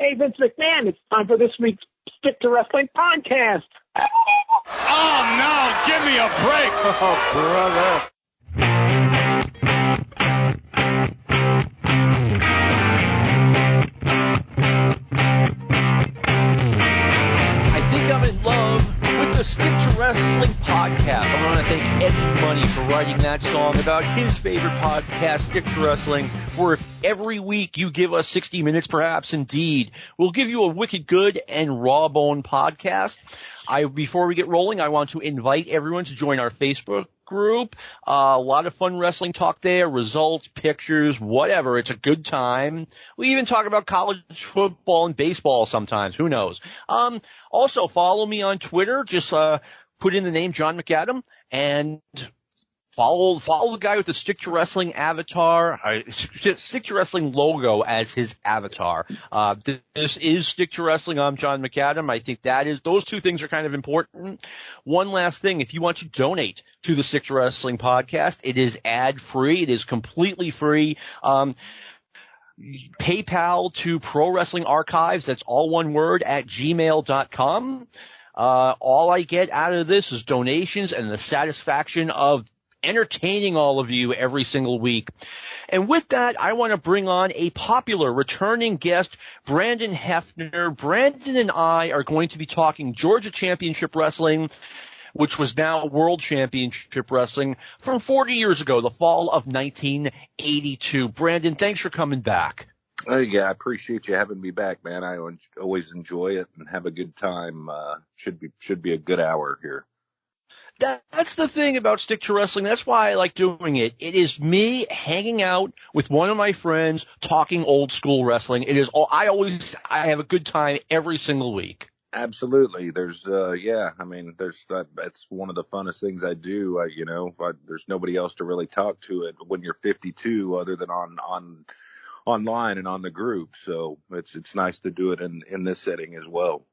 Hey, Vince McMahon, it's time for this week's Stick to Wrestling podcast. Oh, no, give me a break. Oh, brother. I think I'm in love with the Stick to Wrestling podcast. I want to thank Eddie Money for writing that song about his favorite podcast, Stick to Wrestling, where if every week you give us 60 minutes, perhaps indeed, we'll give you a wicked good and rawbone podcast. Before we get rolling, I want to invite everyone to join our Facebook group. A lot of fun wrestling talk there, results, pictures, whatever. It's a good time. We even talk about college football and baseball sometimes. Who knows? Also, follow me on Twitter. Just put in the name John McAdam and follow the guy with the Stick to Wrestling avatar, Stick to Wrestling logo as his avatar. This is Stick to Wrestling. I'm John McAdam. I think those two things are kind of important. One last thing, if you want to donate to the Stick to Wrestling podcast, it is ad-free. It is completely free. PayPal to Pro Wrestling Archives, that's all one word, at gmail.com. All I get out of this is donations and the satisfaction of entertaining all of you every single week. And with that, I want to bring on a popular returning guest, Brandown Hefner. Brandon and I are going to be talking Georgia Championship Wrestling, which was now World Championship Wrestling, from 40 years ago, the fall of 1982. Brandon, thanks for coming back. Yeah, I appreciate you having me back, man. I always enjoy it and have a good time. Should be a good hour here. That's the thing about Stick to Wrestling. That's why I like doing it. It is me hanging out with one of my friends talking old school wrestling. It is all, I have a good time every single week. Absolutely. There's, that's one of the funnest things I do. There's nobody else to really talk to it when you're 52 other than online and on the group. So it's nice to do it in this setting as well.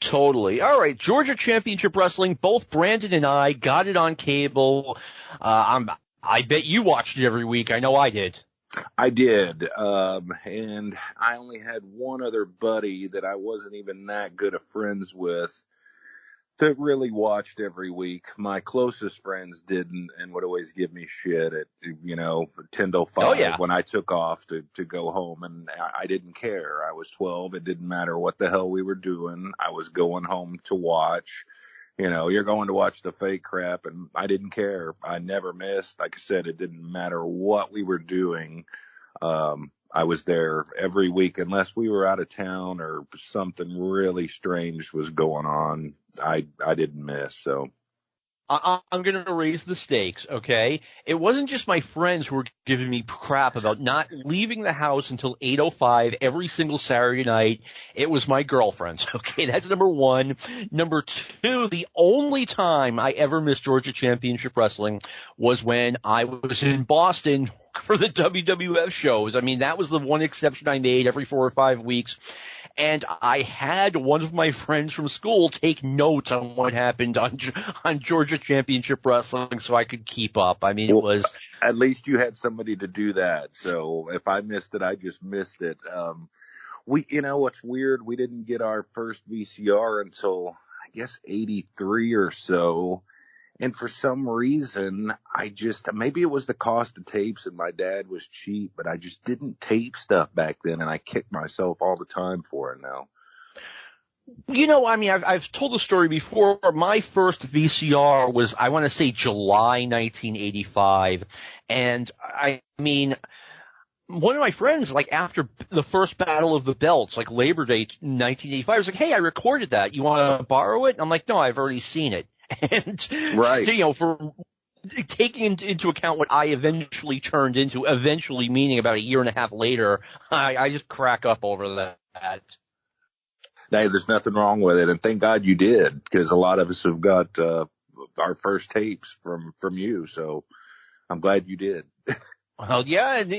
Totally. All right. Georgia Championship Wrestling. Both Brandon and I got it on cable. I bet you watched it every week. I know I did. I did. And I only had one other buddy that I wasn't even that good of friends with that really watched every week. My closest friends didn't and would always give me shit at, 10 to 5 when I took off to go home. And I didn't care. I was 12. It didn't matter what the hell we were doing. I was going home to watch. You're going to watch the fake crap, and I didn't care. I never missed. Like I said, it didn't matter what we were doing. I was there every week unless we were out of town or something really strange was going on. I didn't miss. So I'm going to raise the stakes, okay? It wasn't just my friends who were giving me crap about not leaving the house until 8:05 every single Saturday night. It was my girlfriends, okay? That's number one. Number two, the only time I ever missed Georgia Championship Wrestling was when I was in Boston for the WWF shows. I mean, that was the one exception I made every 4 or 5 weeks. And I had one of my friends from school take notes on what happened on Georgia Championship Wrestling so I could keep up. I mean, it was... At least you had somebody to do that. So if I missed it, I just missed it. What's weird, we didn't get our first VCR until, I guess, 83 or so. And for some reason, maybe it was the cost of tapes and my dad was cheap, but I just didn't tape stuff back then, and I kick myself all the time for it now. I've told the story before. My first VCR was, I want to say, July 1985. And one of my friends, after the first Battle of the Belts, Labor Day 1985, was like, hey, I recorded that. You want to borrow it? I'm like, no, I've already seen it. And, right. For taking into account what I eventually turned into, eventually meaning about a year and a half later, I just crack up over that. Hey, there's nothing wrong with it. And thank God you did, because a lot of us have got our first tapes from you. So I'm glad you did. Well, yeah, and,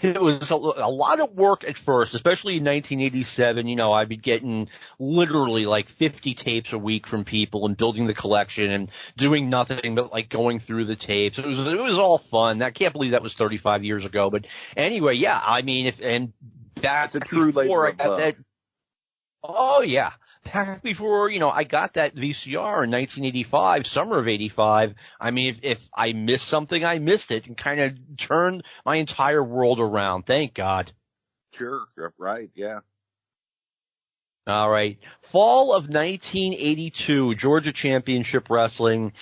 it was a lot of work at first, especially in 1987. I'd be getting literally 50 tapes a week from people and building the collection and doing nothing but going through the tapes. It was all fun. I can't believe that was 35 years ago. But anyway, yeah, back it's a true before I labor got of love. that. Oh yeah, back before I got that VCR in 1985, summer of '85. I mean, if I missed something, I missed it, and kind of turned my entire world around. Thank God. Sure, right, yeah. All right. Fall of 1982, Georgia Championship Wrestling.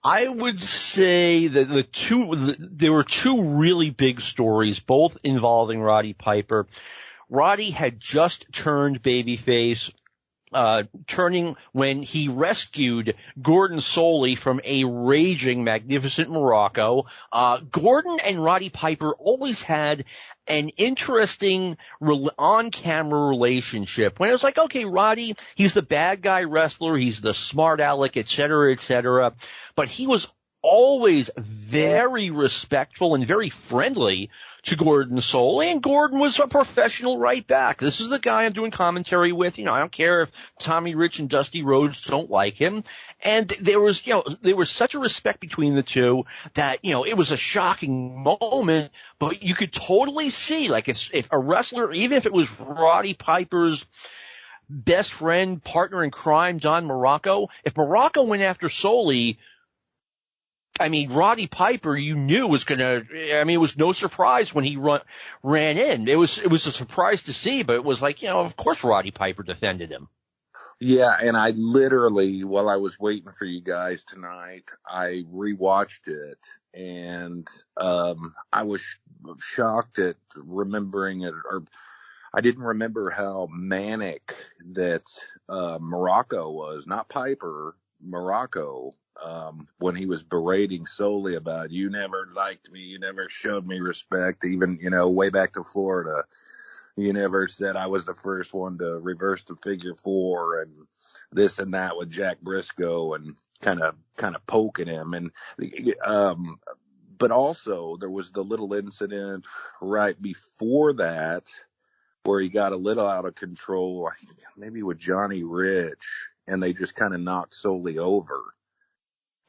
I would say that there were two really big stories, both involving Roddy Piper. Roddy had just turned babyface, turning when he rescued Gordon Soley from a raging, magnificent Muraco. Gordon and Roddy Piper always had an interesting on-camera relationship. When it was like, okay, Roddy, he's the bad guy wrestler, he's the smart aleck, et cetera, but he was always very respectful and very friendly to Gordon Soley, and Gordon was a professional right back. This is the guy I'm doing commentary with. I don't care if Tommy Rich and Dusty Rhodes don't like him. And there was such a respect between the two that, it was a shocking moment, but you could totally see, like, if a wrestler, even if it was Roddy Piper's best friend, partner in crime, Don Muraco, if Muraco went after Soley, I mean, Roddy Piper, you knew was it was no surprise when he ran in. It was a surprise to see, but it was like, of course Roddy Piper defended him. Yeah, and I literally, while I was waiting for you guys tonight, I rewatched it, and I was shocked at remembering it, or I didn't remember how manic that Muraco was, not Piper, Muraco. When he was berating Solely about, you never liked me, you never showed me respect, even, way back to Florida. You never said I was the first one to reverse the figure four and this and that with Jack Briscoe, and kind of poking him. And, but also there was the little incident right before that where he got a little out of control, maybe with Johnny Rich, and they just kind of knocked Solely over.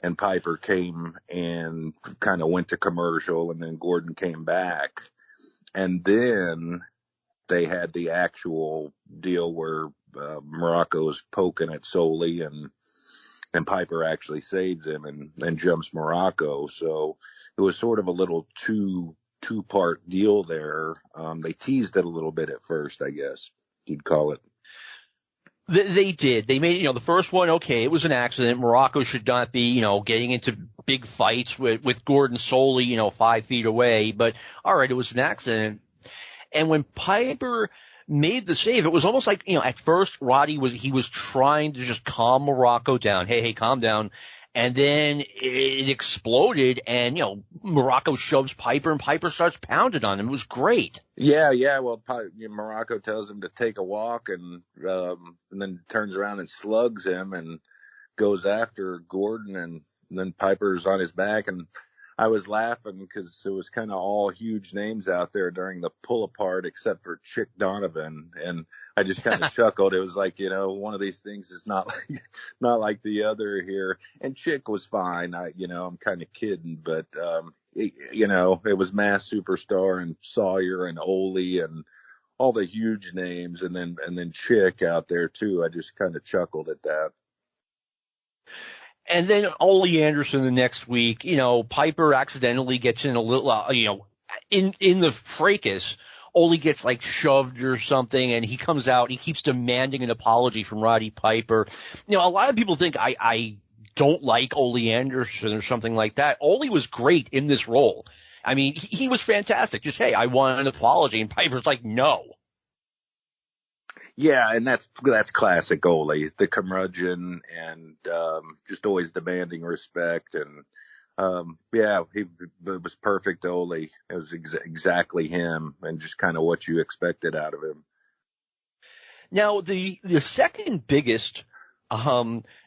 And Piper came and kind of went to commercial, and then Gordon came back. And then they had the actual deal where Muraco's poking at Soley, and Piper actually saves him and jumps Muraco. So it was sort of a little two-part deal there. They teased it a little bit at first, I guess you'd call it. They did. They made, the first one, okay, it was an accident. Muraco should not be, getting into big fights with Gordon Soley, 5 feet away. But, all right, it was an accident. And when Piper made the save, it was almost like, at first Roddy was trying to just calm Muraco down. Hey, calm down. And then it exploded, and, Muraco shoves Piper, and Piper starts pounding on him. It was great. Yeah. Well, Muraco tells him to take a walk, and then turns around and slugs him and goes after Gordon, and then Piper's on his back. And I was laughing because it was kind of all huge names out there during the pull apart, except for Chick Donovan. And I just kind of chuckled. It was like, one of these things is not like the other here. And Chick was fine. I'm kind of kidding, but, it was Mass Superstar and Sawyer and Ole and all the huge names. And then Chick out there too. I just kind of chuckled at that. And then Ole Anderson the next week, Piper accidentally gets in a little, in the fracas, Ole gets like shoved or something, and he comes out, he keeps demanding an apology from Roddy Piper. A lot of people think I don't like Ole Anderson or something like that. Ole was great in this role. I mean, he was fantastic. Just, hey, I want an apology. And Piper's like, no. Yeah, and that's classic Ole, the curmudgeon, and just always demanding respect. And it was perfect Ole. It was exactly him, and just kind of what you expected out of him. Now, the second biggest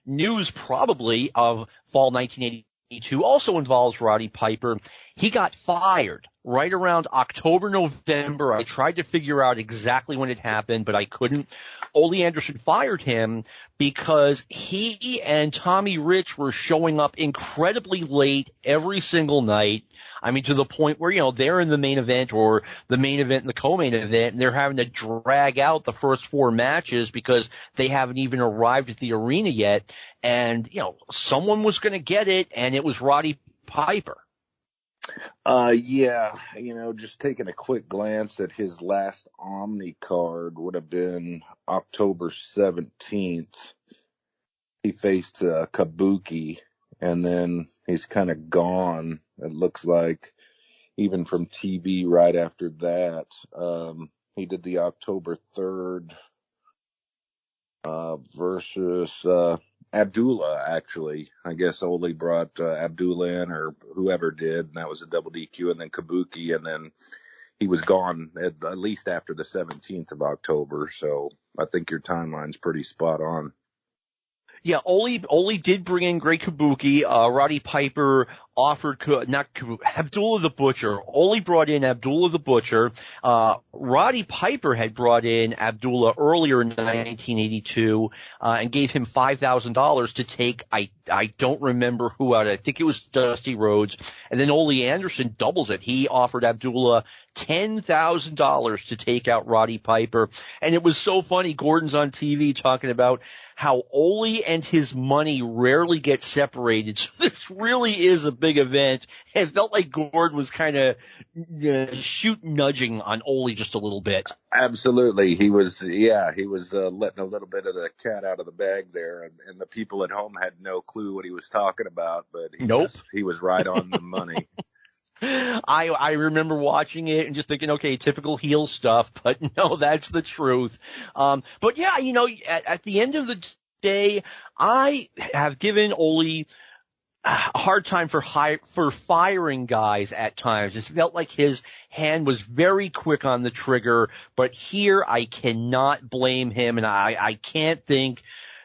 news probably of fall 1982 also involves Roddy Piper. He got fired right around October, November. I tried to figure out exactly when it happened, but I couldn't. Ole Anderson fired him because he and Tommy Rich were showing up incredibly late every single night. I mean, to the point where, you know, they're in the main event or the main event and the co-main event, and they're having to drag out the first 4 matches because they haven't even arrived at the arena yet. And, you know, someone was going to get it, and it was Roddy Piper. Yeah, you know, just taking a quick glance at his last Omni card would have been October 17th. He faced Kabuki, and then he's kind of gone, it looks like, even from TV right after that. He did the October 3rd versus Abdullah, actually. I guess Ole brought Abdullah in, or whoever did, and that was a double DQ, and then Kabuki, and then he was gone at least after the 17th of October, so I think your timeline's pretty spot on. Yeah, Ole did bring in Great Kabuki. Roddy Piper offered Abdullah the Butcher. Ole brought in Abdullah the Butcher. Roddy Piper had brought in Abdullah earlier in 1982 and gave him $5,000 to take. I don't remember who out. I think it was Dusty Rhodes. And then Ole Anderson doubles it. He offered Abdullah $10,000 to take out Roddy Piper. And it was so funny. Gordon's on TV talking about how Ole and his money rarely get separated. So this really is a big event. It felt like Gordon was kind of nudging on Ole just a little bit. Absolutely. He was letting a little bit of the cat out of the bag there, and the people at home had no clue what he was talking about, but he was right on the money. I remember watching it and just thinking, okay, typical heel stuff, but no, that's the truth. But yeah, you know, at the end of the day, I have given Ole a hard time for firing guys at times. It felt like his hand was very quick on the trigger, but here I cannot blame him, and I can't think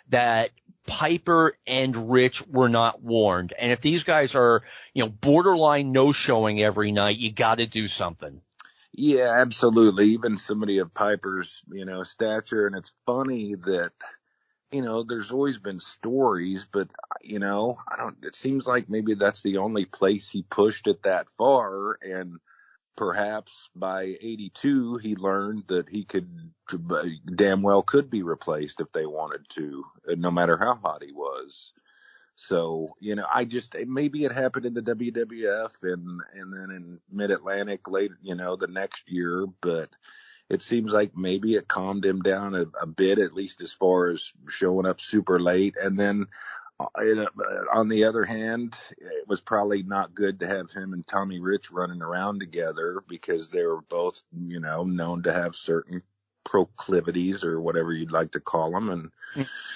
that Piper and Rich were not warned. And if these guys are, you know, borderline no-showing every night, you got to do something. Yeah, absolutely. Even somebody of Piper's, you know, stature. And it's funny that, you know, there's always been stories, but, you know, it seems like maybe that's the only place he pushed it that far. And perhaps by 82, he learned that he damn well could be replaced if they wanted to, no matter how hot he was. So, you know, maybe it happened in the WWF and then in Mid-Atlantic late, you know, the next year, but it seems like maybe it calmed him down a bit, at least as far as showing up super late. And then on the other hand, it was probably not good to have him and Tommy Rich running around together because they were both, you know, known to have certain proclivities or whatever you'd like to call them.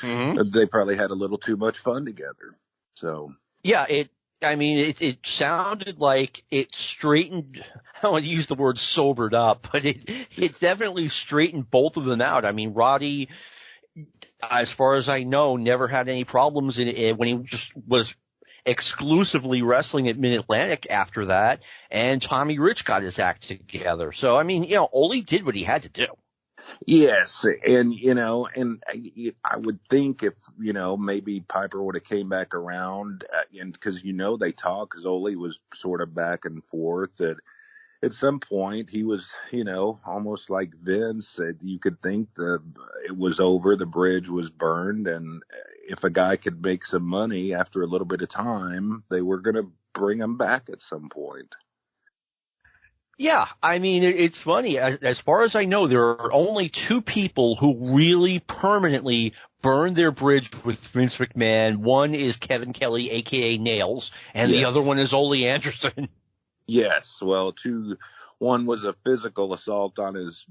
And they probably had a little too much fun together. So, yeah, it sounded like it straightened, I don't want to use the word sobered up, but it definitely straightened both of them out. I mean, Roddy, as far as I know, never had any problems in it when he just was exclusively wrestling at Mid-Atlantic after that, and Tommy Rich got his act together. So, I mean, you know, Ole did what he had to do. Yes, and, you know, and I would think if, you know, maybe Piper would have came back around, and because, you know, they talk, because Ole was sort of back and forth, that at some point he was, you know, almost like Vince, you could think it was over, the bridge was burned, and if a guy could make some money after a little bit of time, they were going to bring him back at some point. Yeah, I mean, it's funny. As far as I know, there are only 2 people who really permanently burned their bridge with Vince McMahon. One is Kevin Kelly, a.k.a. Nails, and the other one is Ole Anderson. Yes, well, one was a physical assault on his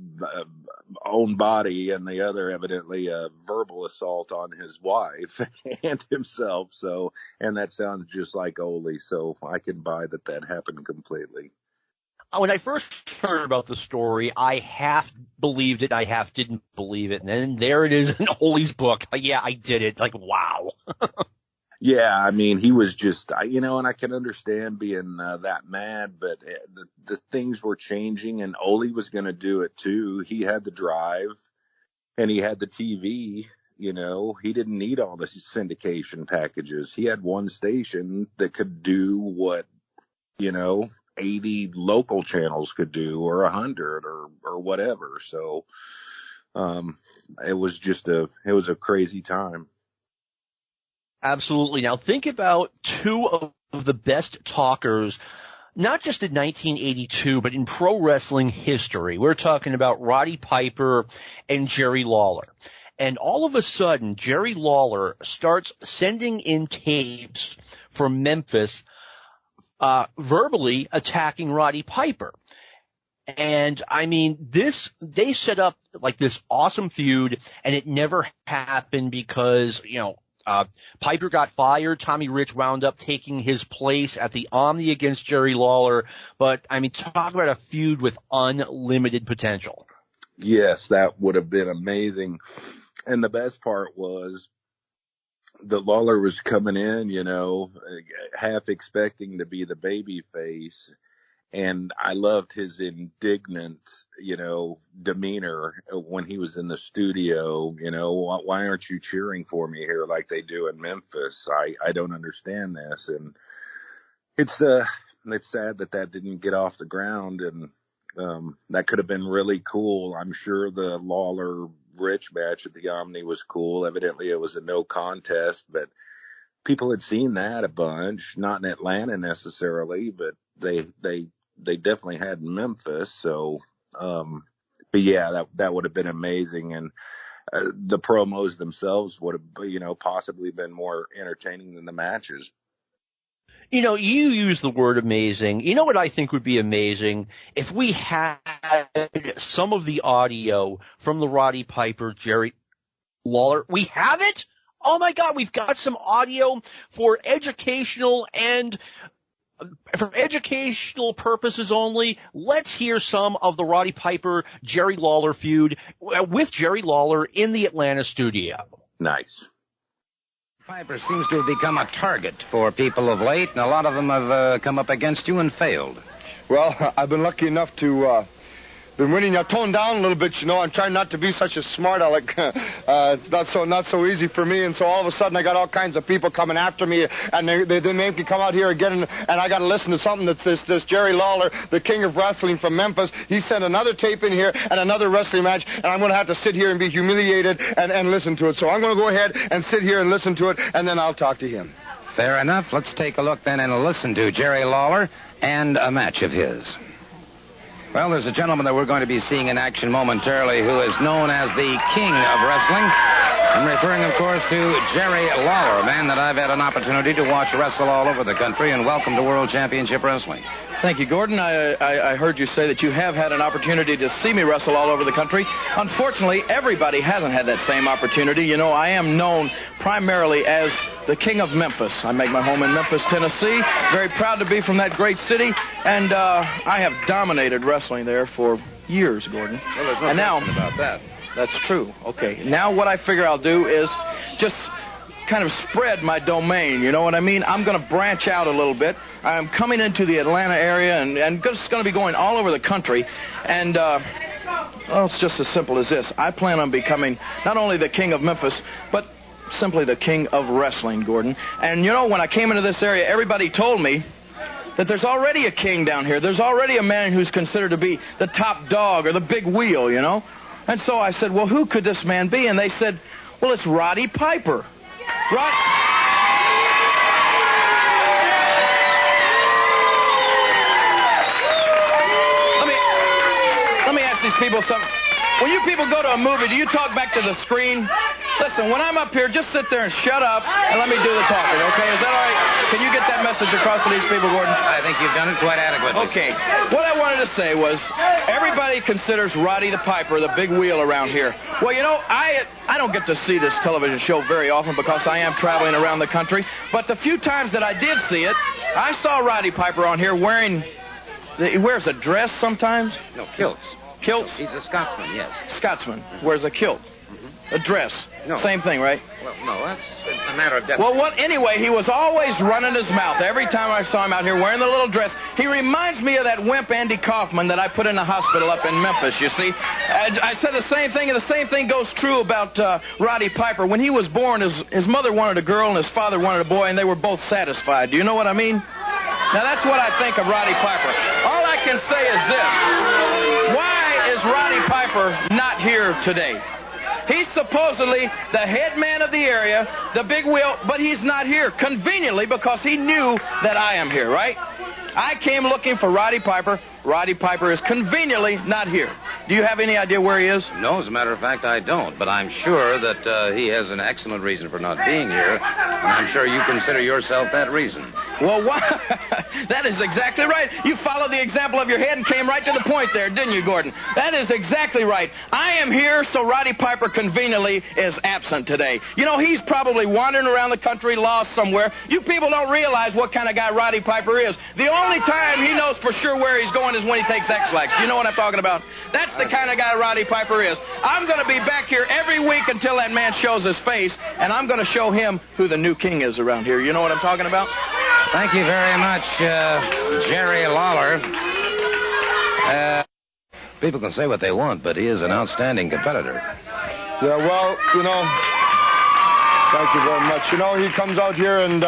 own body, and the other evidently a verbal assault on his wife and himself. So, and that sounds just like Ole, so I can buy that happened completely. When I first heard about the story, I half believed it, I half didn't believe it. And then there it is in Ole's book. Yeah, I did it. Like, wow. Yeah, I mean, he was just, and I can understand being that mad, but the things were changing, and Ole was going to do it too. He had the drive, and he had the TV. He didn't need all the syndication packages. He had one station that could do what, 80 local channels could do, or 100 or whatever. So, it was a crazy time. Absolutely. Now think about two of the best talkers, not just in 1982, but in pro wrestling history. We're talking about Roddy Piper and Jerry Lawler. And all of a sudden, Jerry Lawler starts sending in tapes from Memphis, verbally attacking Roddy Piper. And I mean, they set up like this awesome feud, and it never happened because, Piper got fired. Tommy Rich wound up taking his place at the Omni against Jerry Lawler. But I mean, talk about a feud with unlimited potential. Yes, that would have been amazing. And the best part was the Lawler was coming in, half expecting to be the babyface. And I loved his indignant, demeanor when he was in the studio. Why aren't you cheering for me here like they do in Memphis? I don't understand this. And it's sad that didn't get off the ground. And that could have been really cool. I'm sure the Lawler Rich match at the Omni was cool. Evidently it was a no contest, but people had seen that a bunch, not in Atlanta necessarily, but they definitely had in Memphis. So, but yeah, that would have been amazing. And the promos themselves would have, possibly been more entertaining than the matches. You use the word amazing. You know what I think would be amazing? If we had some of the audio from the Roddy Piper, Jerry Lawler. We have it? Oh my God, we've got some audio for educational purposes only. Let's hear some of the Roddy Piper, Jerry Lawler feud with Jerry Lawler in the Atlanta studio. Nice. Piper seems to have become a target for people of late, and a lot of them have come up against you and failed. Well, I've been lucky enough to been winning. I toned down a little bit, I'm trying not to be such a smart aleck. It's not so easy for me, and so all of a sudden I got all kinds of people coming after me, and they make me come out here again, and I got to listen to something that's this Jerry Lawler, the king of wrestling from Memphis. He sent another tape in here and another wrestling match, and I'm going to have to sit here and be humiliated and listen to it. So I'm going to go ahead and sit here and listen to it, and then I'll talk to him. Fair enough. Let's take a look then and listen to Jerry Lawler and a match of his. Well, there's a gentleman that we're going to be seeing in action momentarily who is known as the king of wrestling. I'm referring, of course, to Jerry Lawler, a man that I've had an opportunity to watch wrestle all over the country, and welcome to World Championship Wrestling. Thank you, Gordon. I heard you say that you have had an opportunity to see me wrestle all over the country. Unfortunately, everybody hasn't had that same opportunity. I am known primarily as the King of Memphis. I make my home in Memphis, Tennessee. Very proud to be from that great city, and I have dominated wrestling there for years, Gordon. Well, there's no question about that. That's true. Okay. Now what I figure I'll do is just kind of spread my domain, you know what I mean? I'm going to branch out a little bit. I'm coming into the Atlanta area and just going to be going all over the country. And, it's just as simple as this. I plan on becoming not only the king of Memphis, but simply the king of wrestling, Gordon. And, when I came into this area, everybody told me that there's already a king down here. There's already a man who's considered to be the top dog or the big wheel, And so I said, well, who could this man be? And they said, well, it's Roddy Piper. Let me ask these people something. When you people go to a movie, do you talk back to the screen? Listen, when I'm up here, just sit there and shut up and let me do the talking, okay? Is that all right? Can you get that message across to these people, Gordon? I think you've done it quite adequately. Okay. What I wanted to say was, everybody considers Roddy the Piper the big wheel around here. Well, I don't get to see this television show very often because I am traveling around the country. But the few times that I did see it, I saw Roddy Piper on here he wears a dress sometimes? No, kilts. Kilts? He's a Scotsman, yes. Scotsman. Wears a kilt. A dress. No. Same thing, right? Well, no, that's a matter of Well, anyway, he was always running his mouth. Every time I saw him out here wearing the little dress, he reminds me of that wimp Andy Kaufman that I put in the hospital up in Memphis, you see. I said the same thing, and the same thing goes true about Roddy Piper. When he was born, his mother wanted a girl and his father wanted a boy, and they were both satisfied. Do you know what I mean? Now, that's what I think of Roddy Piper. All I can say is this. Why is Roddy Piper not here today? He's supposedly the head man of the area, the big wheel, but he's not here conveniently because he knew that I am here, right? I came looking for Roddy Piper. Roddy Piper is conveniently not here. Do you have any idea where he is? No, as a matter of fact, I don't. But I'm sure that he has an excellent reason for not being here. And I'm sure you consider yourself that reason. Well, that is exactly right. You followed the example of your head and came right to the point there, didn't you, Gordon? That is exactly right. I am here, so Roddy Piper conveniently is absent today. You know, he's probably wandering around the country, lost somewhere. You people don't realize what kind of guy Roddy Piper is. The only time he knows for sure where he's going is when he takes X-Lax. Do you know what I'm talking about? That's the kind of guy Roddy Piper is. I'm going to be back here every week until that man shows his face, and I'm going to show him who the new king is around here. You know what I'm talking about? Thank you very much, Jerry Lawler. People can say what they want, but he is an outstanding competitor. Yeah, well, thank you very much. He comes out here and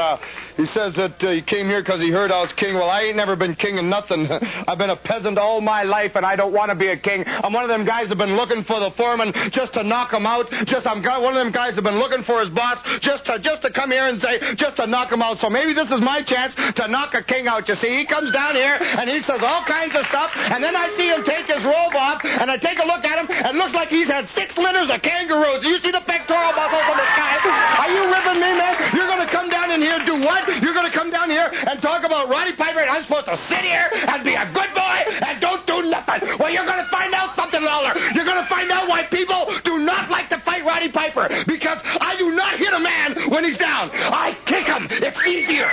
he says that he came here because he heard I was king. Well, I ain't never been king of nothing. I've been a peasant all my life, and I don't want to be a king. I'm one of them guys that have been looking for the foreman just to knock him out. I'm one of them guys that have been looking for his boss just to come here and say, just to knock him out. So maybe this is my chance to knock a king out. You see, he comes down here, and he says all kinds of stuff, and then I see him take his robe off, and I take a look at him, and it looks like he's had 6 litters of kangaroos. Do you see the pectoral muscles in the sky? Are you ripping me, man? You're going to come down in here and do what? You're going to come down here and talk about Roddy Piper, and I'm supposed to sit here and be a good boy and don't do nothing. Well, you're going to find out something, Lawler. You're going to find out why people do not like to fight Roddy Piper, because I do not hit a man when he's down. I kick him. It's easier.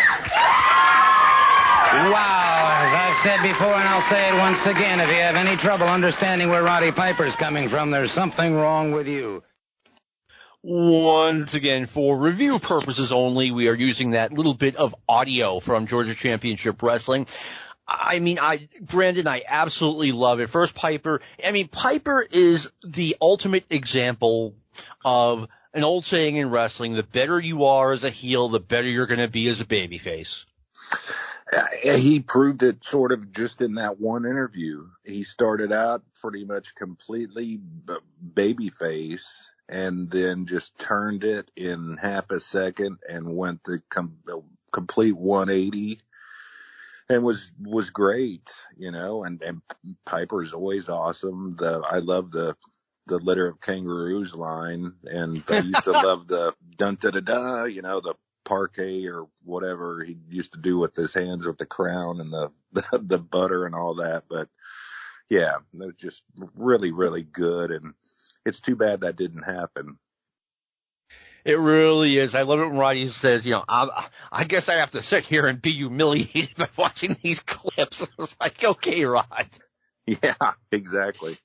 Wow, as I've said before, and I'll say it once again, if you have any trouble understanding where Roddy Piper's coming from, there's something wrong with you. Once again, for review purposes only, we are using that little bit of audio from Georgia Championship Wrestling. Brandon, I absolutely love it. First, Piper. Piper is the ultimate example of an old saying in wrestling: the better you are as a heel, the better you're going to be as a babyface. He proved it sort of just in that one interview. He started out pretty much completely babyface, and then just turned it in half a second and went the complete 180, and was great, and Piper's always awesome. I love the litter of kangaroos line, and I used to love the dun-da-da-da, the parquet or whatever he used to do with his hands with the crown and the butter and all that. But yeah, it was just really, really good, and it's too bad that didn't happen. It really is. I love it when Roddy says, I guess I have to sit here and be humiliated by watching these clips. I was like, okay, Rod. Yeah, exactly.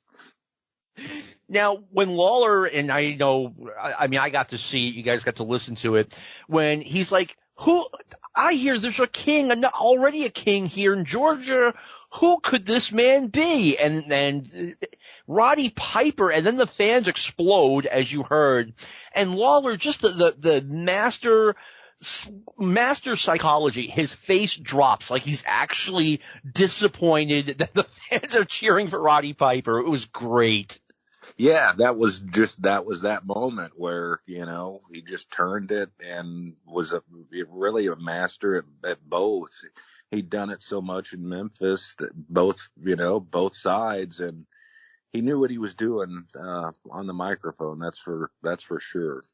Now, when Lawler, and I got to see it, you guys got to listen to it, when he's like, I hear there's already a king here in Georgia. Who could this man be? And then Roddy Piper, and then the fans explode, as you heard. And Lawler, just the master psychology, his face drops like he's actually disappointed that the fans are cheering for Roddy Piper. It was great. Yeah, that was that moment where, he just turned it and was really a master at both. He'd done it so much in Memphis that both sides, and he knew what he was doing on the microphone. That's for sure.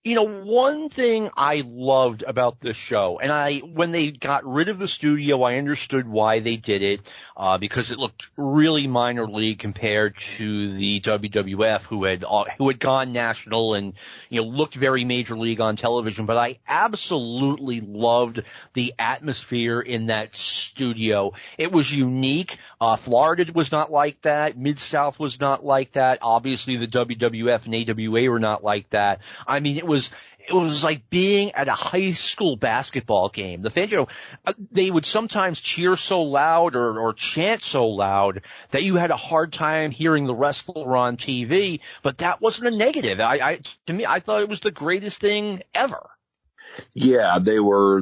You know, one thing I loved about this show, and when they got rid of the studio, I understood why they did it, because it looked really minor league compared to the WWF, who had gone national and, you know, looked very major league on television. But I absolutely loved the atmosphere in that studio. It was unique. Florida was not like that. Mid-South was not like that. Obviously, the WWF and AWA were not like that. I mean, it was like being at a high school basketball game. The fans, you know, they would sometimes cheer so loud or chant so loud that you had a hard time hearing the wrestler on TV, but that wasn't a negative. To me, I thought it was the greatest thing ever. Yeah, they were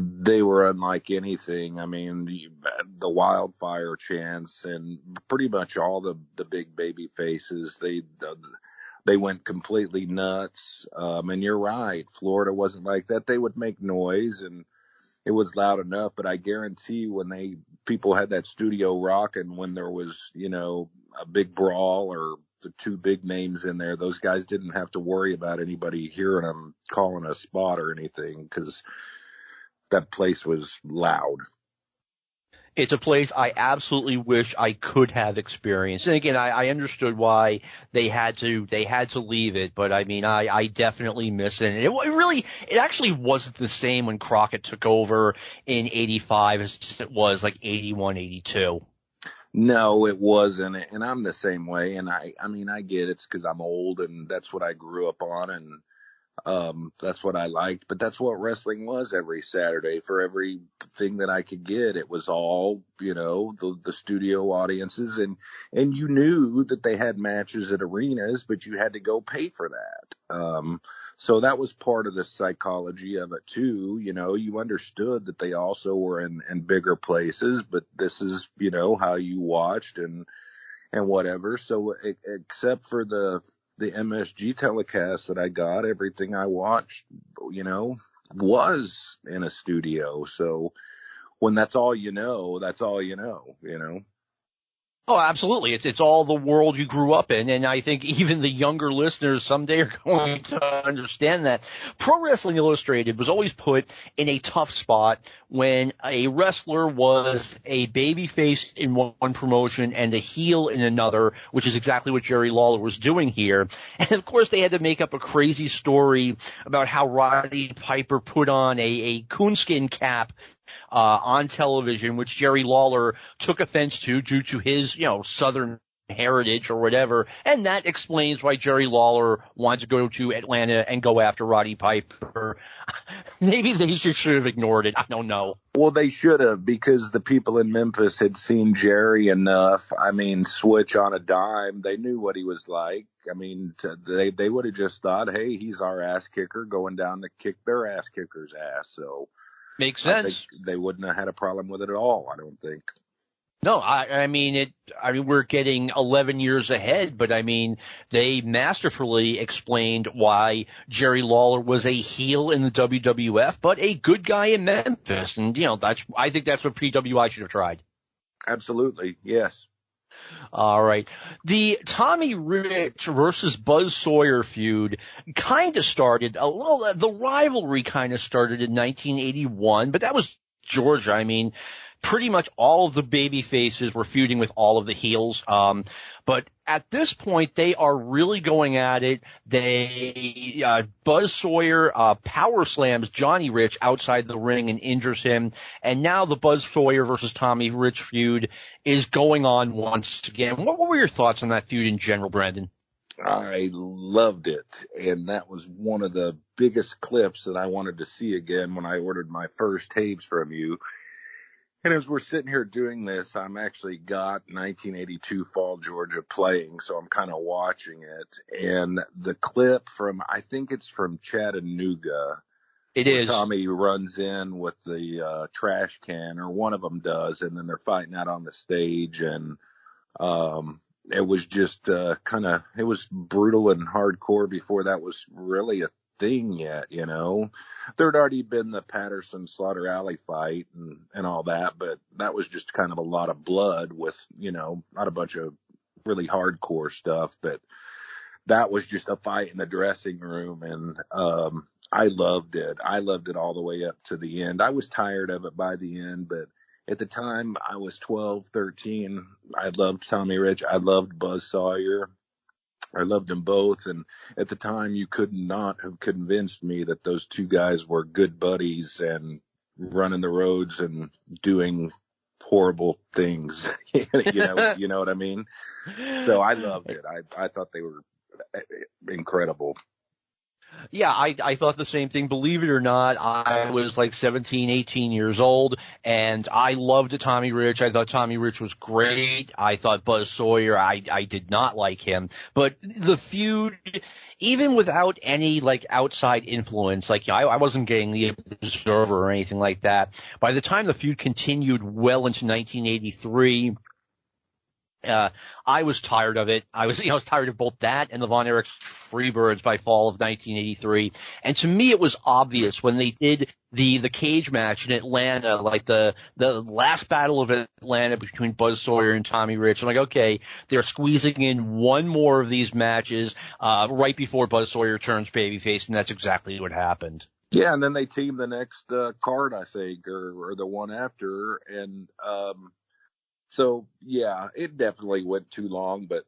unlike anything. I mean, the wildfire chants and pretty much all the big baby faces, they went completely nuts. And you're right. Florida wasn't like that. They would make noise and it was loud enough, but I guarantee when people had that studio rocking, when there was, you know, a big brawl or the two big names in there, those guys didn't have to worry about anybody hearing them calling a spot or anything, because that place was loud. It's a place I absolutely wish I could have experienced. And again, I understood why they had to leave it, but I mean, I definitely miss it. And it actually wasn't the same when Crockett took over in 85 as it was like 81, 82. No, it wasn't. And I'm the same way. And I mean, I get it's because I'm old and that's what I grew up on. And that's what I liked, but that's what wrestling was every Saturday. For everything that I could get, it was all, you know, the studio audiences, and you knew that they had matches at arenas, but you had to go pay for that. So that was part of the psychology of it too. You know, you understood that they also were in bigger places, but this is, you know, how you watched and whatever. So except for the MSG telecast that I got, everything I watched, you know, was in a studio. So when that's all you know, that's all you know, you know. Oh, absolutely. It's all the world you grew up in, and I think even the younger listeners someday are going to understand that. Pro Wrestling Illustrated was always put in a tough spot when a wrestler was a babyface in one promotion and a heel in another, which is exactly what Jerry Lawler was doing here. And of course, they had to make up a crazy story about how Roddy Piper put on a coonskin cap on television, which Jerry Lawler took offense to due to his, you know, Southern heritage or whatever. And that explains why Jerry Lawler wanted to go to Atlanta and go after Roddy Piper. Maybe they should have ignored it. I don't know. Well, they should have, because the people in Memphis had seen Jerry enough. I mean, switch on a dime. They knew what he was like. I mean, they would have just thought, hey, he's our ass kicker going down to kick their ass kicker's ass. So makes sense. They wouldn't have had a problem with it at all, I don't think. No, I mean, we're getting 11 years ahead, but I mean, they masterfully explained why Jerry Lawler was a heel in the WWF, but a good guy in Memphis. And, you know, I think that's what PWI should have tried. Absolutely. Yes. All right. The Tommy Rich versus Buzz Sawyer feud kind of started, the rivalry kind of started in 1981, but that was Georgia. I mean, pretty much all of the baby faces were feuding with all of the heels. But at this point, they are really going at it. Buzz Sawyer power slams Johnny Rich outside the ring and injures him. And now the Buzz Sawyer versus Tommy Rich feud is going on once again. What were your thoughts on that feud in general, Brandon? I loved it. And that was one of the biggest clips that I wanted to see again when I ordered my first tapes from you. And as we're sitting here doing this, I'm actually got 1982 Fall Georgia playing, so I'm kind of watching it. And the clip I think it's from Chattanooga. It is. Tommy runs in with the trash can, or one of them does, and then they're fighting out on the stage. And it was just it was brutal and hardcore before that was really a thing yet, you know. There'd already been the Patterson Slaughter Alley fight and all that, but that was just kind of a lot of blood with, you know, not a bunch of really hardcore stuff, but that was just a fight in the dressing room. And I loved it. I loved it all the way up to the end. I was tired of it by the end, but at the time I was 12, 13. I loved Tommy Rich. I loved Buzz Sawyer. I loved them both. And at the time you could not have convinced me that those two guys were good buddies and running the roads and doing horrible things. You know what I mean? So I loved it. I thought they were incredible. Yeah, I thought the same thing. Believe it or not, I was like 17, 18 years old, and I loved Tommy Rich. I thought Tommy Rich was great. I thought Buzz Sawyer, I did not like him. But the feud, even without any, like, outside influence, like, I wasn't getting the Observer or anything like that. By the time the feud continued well into 1983, I was tired of it. I was tired of both that and the Von Erich's Freebirds by fall of 1983. And to me, it was obvious when they did the cage match in Atlanta, like the last battle of Atlanta between Buzz Sawyer and Tommy Rich. I'm like, okay, they're squeezing in one more of these matches, right before Buzz Sawyer turns babyface, and that's exactly what happened. Yeah, and then they teamed the next card, I think, or the one after, and so, yeah, it definitely went too long, but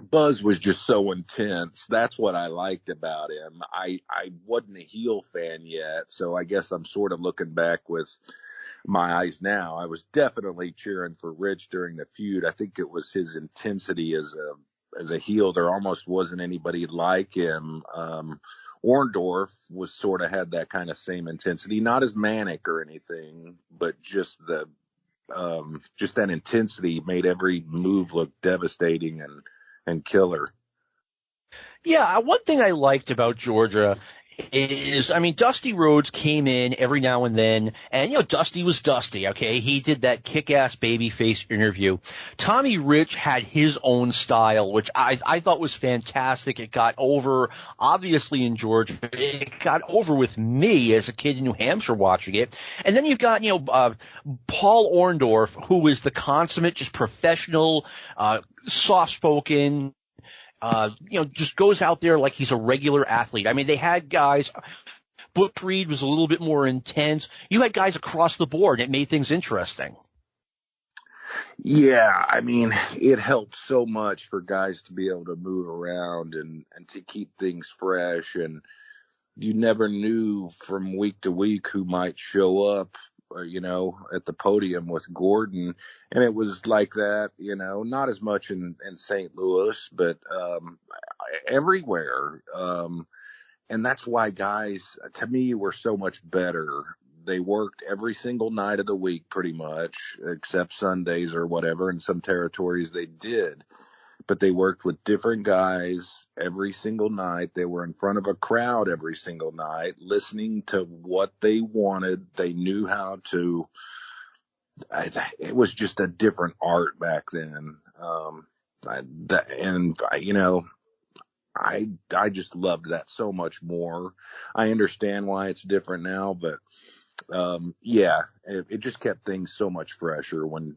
Buzz was just so intense. That's what I liked about him. I wasn't a heel fan yet, so I guess I'm sort of looking back with my eyes now. I was definitely cheering for Rich during the feud. I think it was his intensity as a heel. There almost wasn't anybody like him. Orndorff was sort of had that kind of same intensity, not as manic or anything, but just that intensity made every move look devastating and killer. Yeah, one thing I liked about Georgia is, Dusty Rhodes came in every now and then, and, Dusty was Dusty, okay? He did that kick-ass babyface interview. Tommy Rich had his own style, which I thought was fantastic. It got over, obviously, in Georgia. It got over with me as a kid in New Hampshire watching it. And then you've got, Paul Orndorff, who is the consummate, just professional, soft-spoken, just goes out there like he's a regular athlete. They had guys, Butch Reed was a little bit more intense. You had guys across the board. It made things interesting. Yeah, it helped so much for guys to be able to move around and to keep things fresh. And you never knew from week to week who might show up, at the podium with Gordon. And it was like that, not as much in St. Louis, but everywhere. And that's why guys, to me, were so much better. They worked every single night of the week pretty much, except Sundays or whatever. In some territories they did. But they worked with different guys every single night. They were in front of a crowd every single night, listening to what they wanted. They knew how to. It was just a different art back then. I just loved that so much more. I understand why it's different now, but it just kept things so much fresher when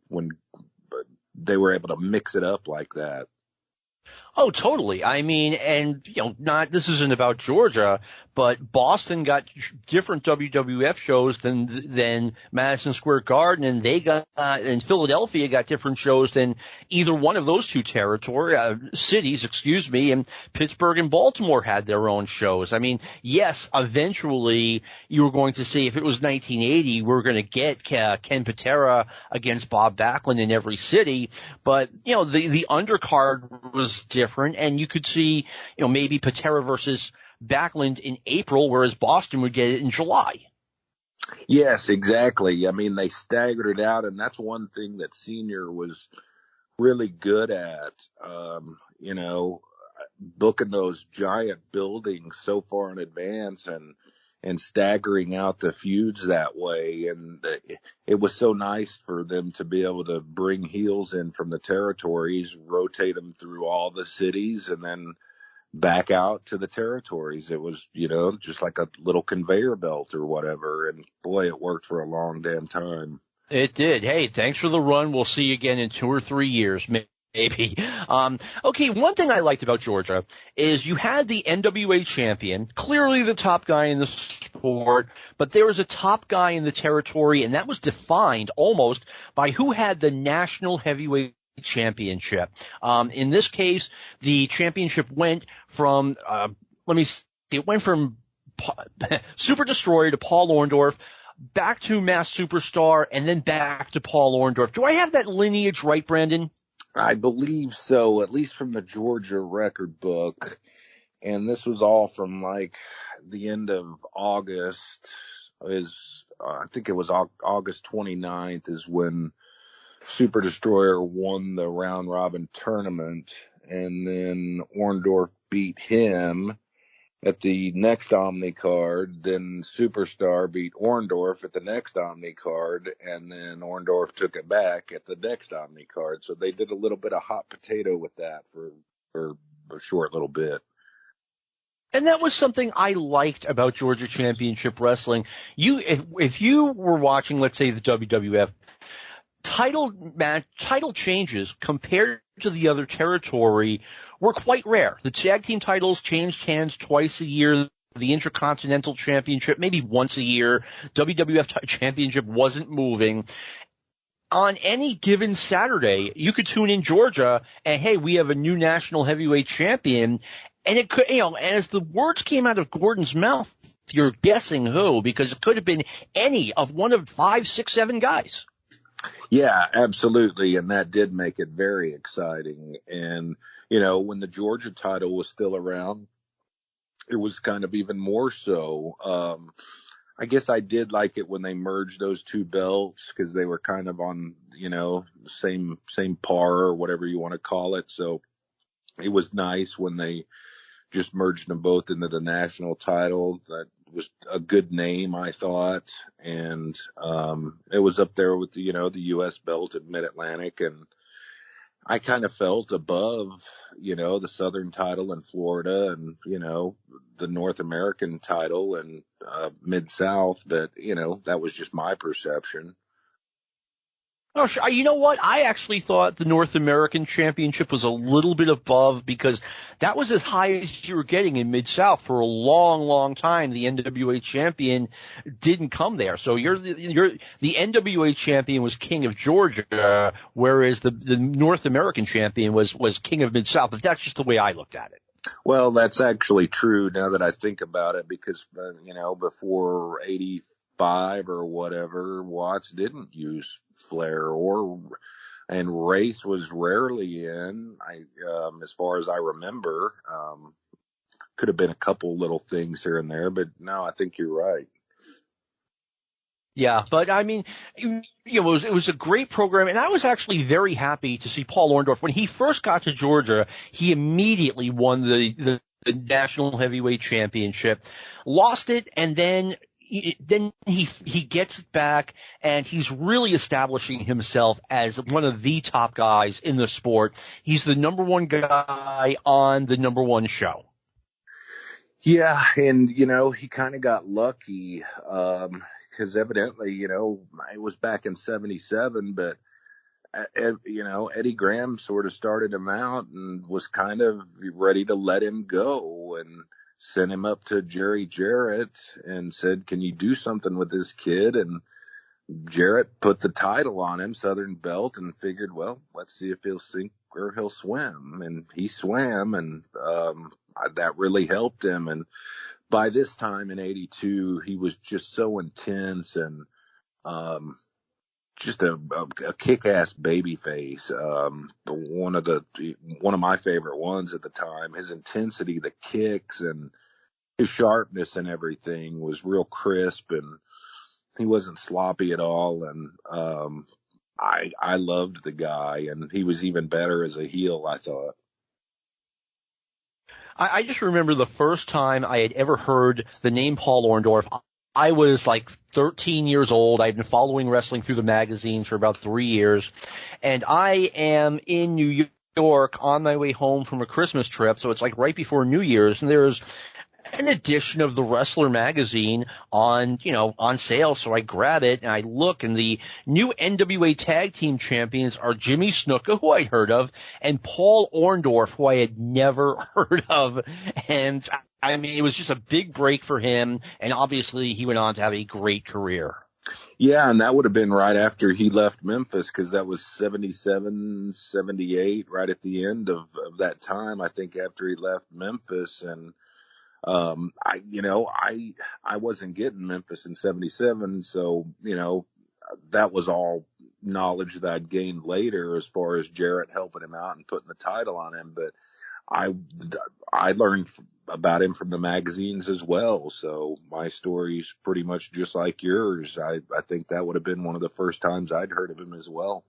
they were able to mix it up like that. Oh, totally. This isn't about Georgia, but Boston got different WWF shows than Madison Square Garden, and and Philadelphia got different shows than either one of those two cities, and Pittsburgh and Baltimore had their own shows. Yes, eventually you were going to see, if it was 1980, we were going to get Ken Patera against Bob Backlund in every city, but, the undercard was different, and you could see, maybe Patera versus Backlund in April, whereas Boston would get it in July. Yes, exactly. They staggered it out, and that's one thing that Senior was really good at, booking those giant buildings so far in advance and staggering out the feuds that way. And it was so nice for them to be able to bring heels in from the territories, rotate them through all the cities, and then back out to the territories. It was, just like a little conveyor belt or whatever. And boy, it worked for a long damn time. It did. Hey, thanks for the run. We'll see you again in 2 or 3 years. Maybe. Okay, one thing I liked about Georgia is you had the NWA champion, clearly the top guy in the sport, but there was a top guy in the territory, and that was defined almost by who had the national heavyweight championship. In this case, the championship went from, it went from Super Destroyer to Paul Orndorff, back to Mass Superstar, and then back to Paul Orndorff. Do I have that lineage right, Brandon? I believe so, at least from the Georgia record book. And this was all from like the end of August I think it was August 29th is when Super Destroyer won the round robin tournament, and then Orndorff beat him at the next Omni card, then Superstar beat Orndorff at the next Omni card, and then Orndorff took it back at the next Omni card. So they did a little bit of hot potato with that for a short little bit. And that was something I liked about Georgia Championship Wrestling. If you were watching, let's say, the WWF, title changes compared to the other territory were quite rare. The tag team titles changed hands twice a year. The Intercontinental Championship maybe once a year. WWF Championship wasn't moving. On any given Saturday, you could tune in Georgia and, hey, we have a new national heavyweight champion. And it could, and as the words came out of Gordon's mouth, you're guessing who, because it could have been any of one of 5, 6, 7 guys. Yeah, absolutely. And that did make it very exciting. And, when the Georgia title was still around, it was kind of even more so. I guess I did like it when they merged those two belts because they were kind of on, same par or whatever you want to call it. So it was nice when they just merged them both into the national title. That was a good name, I thought. And, it was up there with the U.S. belt at Mid-Atlantic. And I kind of felt above, the Southern title in Florida and, the North American title and, Mid-South. But, that was just my perception. Oh, sure. You know what? I actually thought the North American Championship was a little bit above because that was as high as you were getting in Mid-South for a long, long time. The NWA champion didn't come there. So the NWA champion was King of Georgia, whereas the North American champion was King of Mid-South. But that's just the way I looked at it. Well, that's actually true now that I think about it because, before 85 or whatever, Watts didn't use Flair and Race was rarely in. As far as I remember, could have been a couple little things here and there, but no, I think you're right. Yeah, but I mean, it was a great program, and I was actually very happy to see Paul Orndorff. When he first got to Georgia, he immediately won the National Heavyweight Championship, lost it, and then he gets it back, and he's really establishing himself as one of the top guys in the sport. He's the number one guy on the number one show. Yeah, and, he kind of got lucky, because evidently, it was back in 77, but, Eddie Graham sort of started him out and was kind of ready to let him go and sent him up to Jerry Jarrett and said, can you do something with this kid? And Jarrett put the title on him, Southern Belt, and figured, well, let's see if he'll sink or he'll swim. And he swam, and that really helped him. And by this time in 82, he was just so intense and just a kick-ass babyface. One of my favorite ones at the time. His intensity, the kicks, and his sharpness and everything was real crisp, and he wasn't sloppy at all. And I loved the guy, and he was even better as a heel, I thought. I just remember the first time I had ever heard the name Paul Orndorff. I was like 13 years old. I'd been following wrestling through the magazines for about 3 years. And I am in New York on my way home from a Christmas trip. So it's like right before New Year's. And there's an edition of the Wrestler magazine on sale. So I grab it and I look, and the new NWA Tag Team Champions are Jimmy Snuka, who I'd heard of, and Paul Orndorff, who I had never heard of. And I mean, it was just a big break for him, and obviously he went on to have a great career. Yeah, and that would have been right after he left Memphis, because that was 77, 78, right at the end of that time, I think, after he left Memphis. And I wasn't getting Memphis in 77, so, that was all knowledge that I'd gained later as far as Jarrett helping him out and putting the title on him. But I learned about him from the magazines as well. So my story's pretty much just like yours. I think that would have been one of the first times I'd heard of him as well.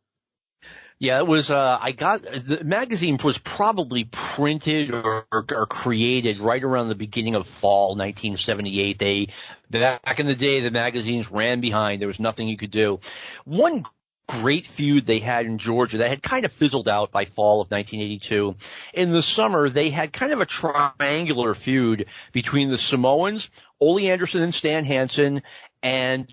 Yeah, it was, the magazine was probably printed or created right around the beginning of fall 1978. Back in the day, the magazines ran behind. There was nothing you could do. One great feud they had in Georgia that had kind of fizzled out by fall of 1982. In the summer, they had kind of a triangular feud between the Samoans, Ole Anderson and Stan Hansen, and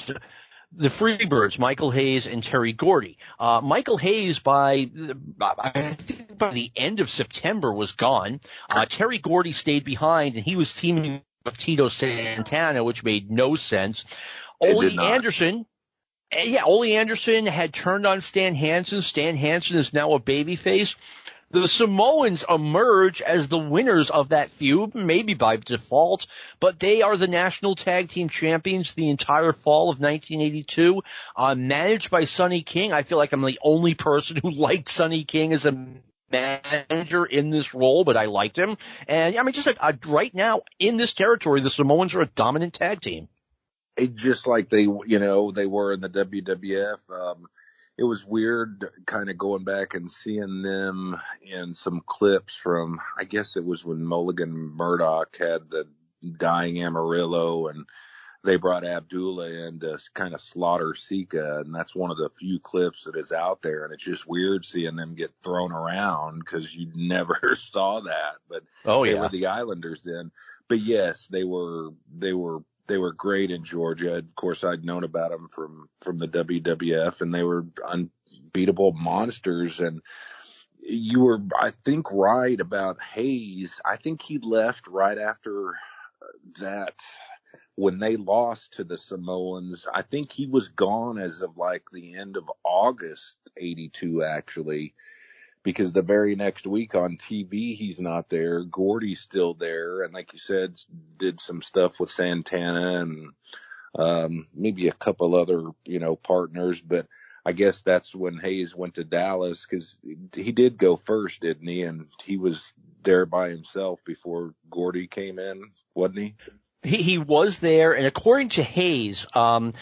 the Freebirds, Michael Hayes and Terry Gordy. Michael Hayes, I think by the end of September, was gone. Terry Gordy stayed behind, and he was teaming with Tito Santana, which made no sense. Ole Anderson had turned on Stan Hansen. Stan Hansen is now a babyface. The Samoans emerge as the winners of that feud, maybe by default, but they are the national tag team champions the entire fall of 1982, managed by Sonny King. I feel like I'm the only person who liked Sonny King as a manager in this role, but I liked him. And I mean, just right now in this territory, the Samoans are a dominant tag team. Just like they were in the WWF. It was weird kind of going back and seeing them in some clips from, I guess it was when Mulligan Murdoch had the dying Amarillo, and they brought Abdullah in to kind of slaughter Sika. And that's one of the few clips that is out there. And it's just weird seeing them get thrown around, because you never saw that. But they were the Islanders then. But yes, they were great in Georgia. Of course, I'd known about them from the WWF, and they were unbeatable monsters. And you were, I think, right about Hayes. I think he left right after that when they lost to the Samoans. I think he was gone as of like the end of August 82, actually. Because the very next week on TV, he's not there. Gordy's still there. And like you said, did some stuff with Santana and maybe a couple other, partners. But I guess that's when Hayes went to Dallas, because he did go first, didn't he? And he was there by himself before Gordy came in, wasn't he? He was there. And according to Hayes, when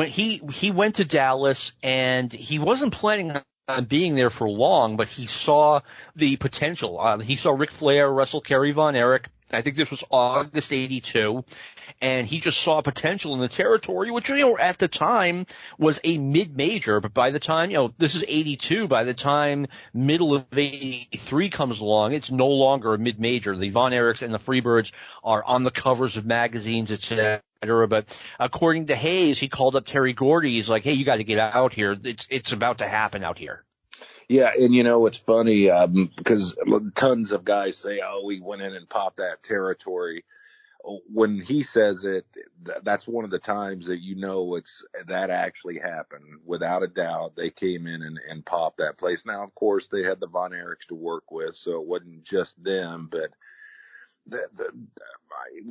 he went to Dallas, and he wasn't planning on being there for long, but he saw the potential. He saw Ric Flair wrestle Kerry Von Erich. I think this was August 82, and he just saw potential in the territory, which, at the time was a mid-major. But by the time, this is 82, by the time middle of 83 comes along, it's no longer a mid-major. The Von Erichs and the Freebirds are on the covers of magazines, etc. But according to Hayes, he called up Terry Gordy. He's like, "Hey, you got to get out here. It's about to happen out here." Yeah, and it's funny because tons of guys say, "Oh, we went in and popped that territory." When he says it, that's one of the times that that actually happened. Without a doubt, they came in and popped that place. Now, of course, they had the Von Erichs to work with, so it wasn't just them, but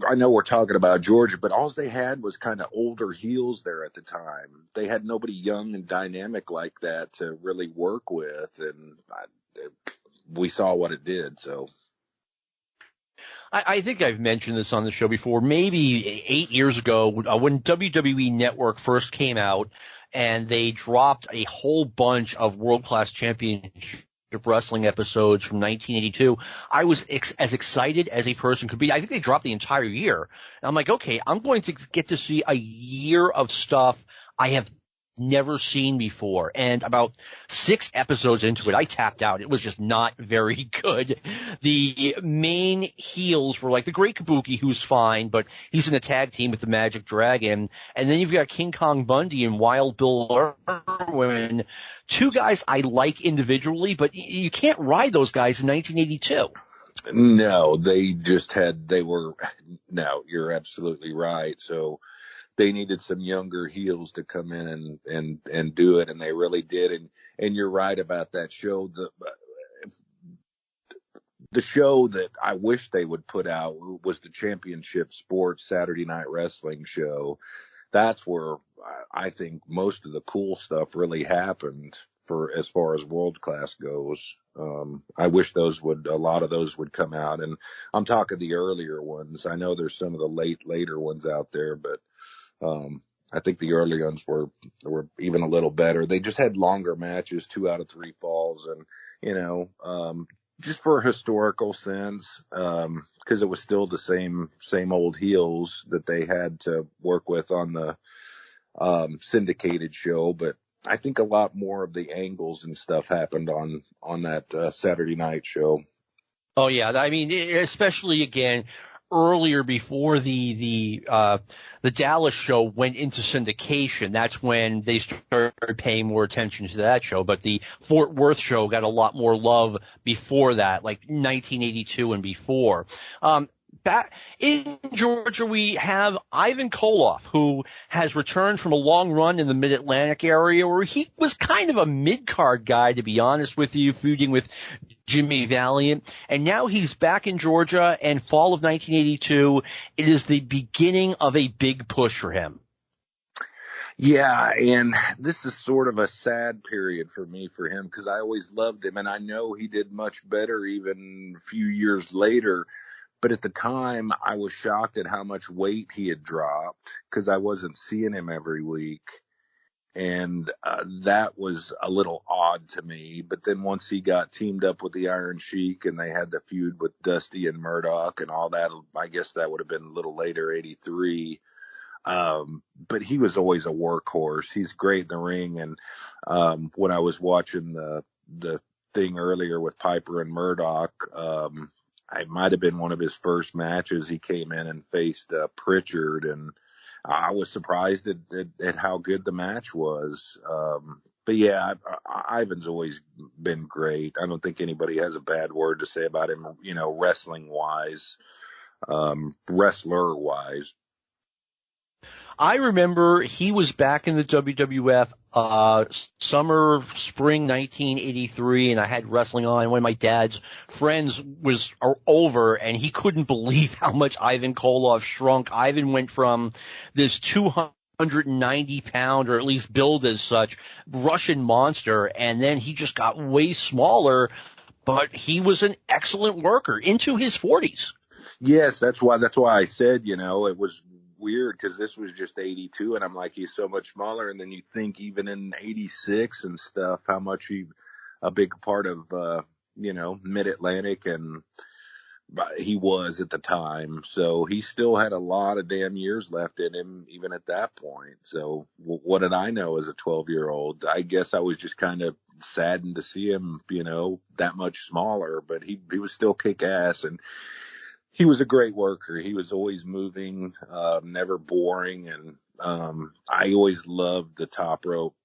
I know we're talking about Georgia, but all they had was kind of older heels there at the time. They had nobody young and dynamic like that to really work with, and we saw what it did. So I think I've mentioned this on the show before, maybe 8 years ago, when WWE Network first came out, and they dropped a whole bunch of world-class championship wrestling episodes from 1982. I was as excited as a person could be. I think they dropped the entire year. And I'm like, okay, I'm going to get to see a year of stuff I have never seen before. And about 6 episodes into it, I tapped out. It was just not very good. The main heels were like the Great Kabuki, who's fine, but he's in a tag team with the Magic Dragon. And then you've got King Kong Bundy and Wild Bill Irwin, 2 guys I like individually, but you can't ride those guys in 1982. No, no, you're absolutely right. So they needed some younger heels to come in and do it, and they really did. And you're right about that show. The show that I wish they would put out was the Championship Sports Saturday Night Wrestling show. That's where I think most of the cool stuff really happened for as far as world class goes. I wish a lot of those would come out, and I'm talking the earlier ones. I know there's some of the later ones out there, but I think the early ones were even a little better. They just had longer matches, 2 out of 3 falls, and just for a historical sense, because it was still the same old heels that they had to work with on the syndicated show. But I think a lot more of the angles and stuff happened on that Saturday night show. Oh yeah, I mean, especially again earlier before the Dallas show went into syndication. That's when they started paying more attention to that show. But the Fort Worth show got a lot more love before that, like 1982 and before. Back in Georgia, we have Ivan Koloff, who has returned from a long run in the Mid-Atlantic area where he was kind of a mid-card guy, to be honest with you, feuding with Jimmy Valiant. And now he's back in Georgia, and fall of 1982, it is the beginning of a big push for him. Yeah, and this is sort of a sad period for him, because I always loved him, and I know he did much better even a few years later. But at the time, I was shocked at how much weight he had dropped, because I wasn't seeing him every week. And that was a little odd to me. But then once he got teamed up with the Iron Sheik and they had the feud with Dusty and Murdoch and all that, I guess that would have been a little later, 83. But he was always a workhorse. He's great in the ring. And when I was watching the thing earlier with Piper and Murdoch, it might have been one of his first matches. He came in and faced Pritchard, and I was surprised at how good the match was. But yeah, Ivan's always been great. I don't think anybody has a bad word to say about him, wrestling wise, wrestler wise. I remember he was back in the WWF spring 1983, and I had wrestling on. One of my dad's friends was over, and he couldn't believe how much Ivan Koloff shrunk. Ivan went from this 290-pound, or at least billed as such, Russian monster, and then he just got way smaller, but he was an excellent worker into his 40s. Yes, that's why I said, it was weird, because this was just 82, and I'm like, he's so much smaller. And then you think even in 86 and stuff, how much a big part of Mid-Atlantic and he was at the time. So he still had a lot of damn years left in him even at that point. So what did I know as a 12-year-old? I guess I was just kind of saddened to see him that much smaller, but he was still kick ass, and he was a great worker. He was always moving, never boring. And I always loved the top rope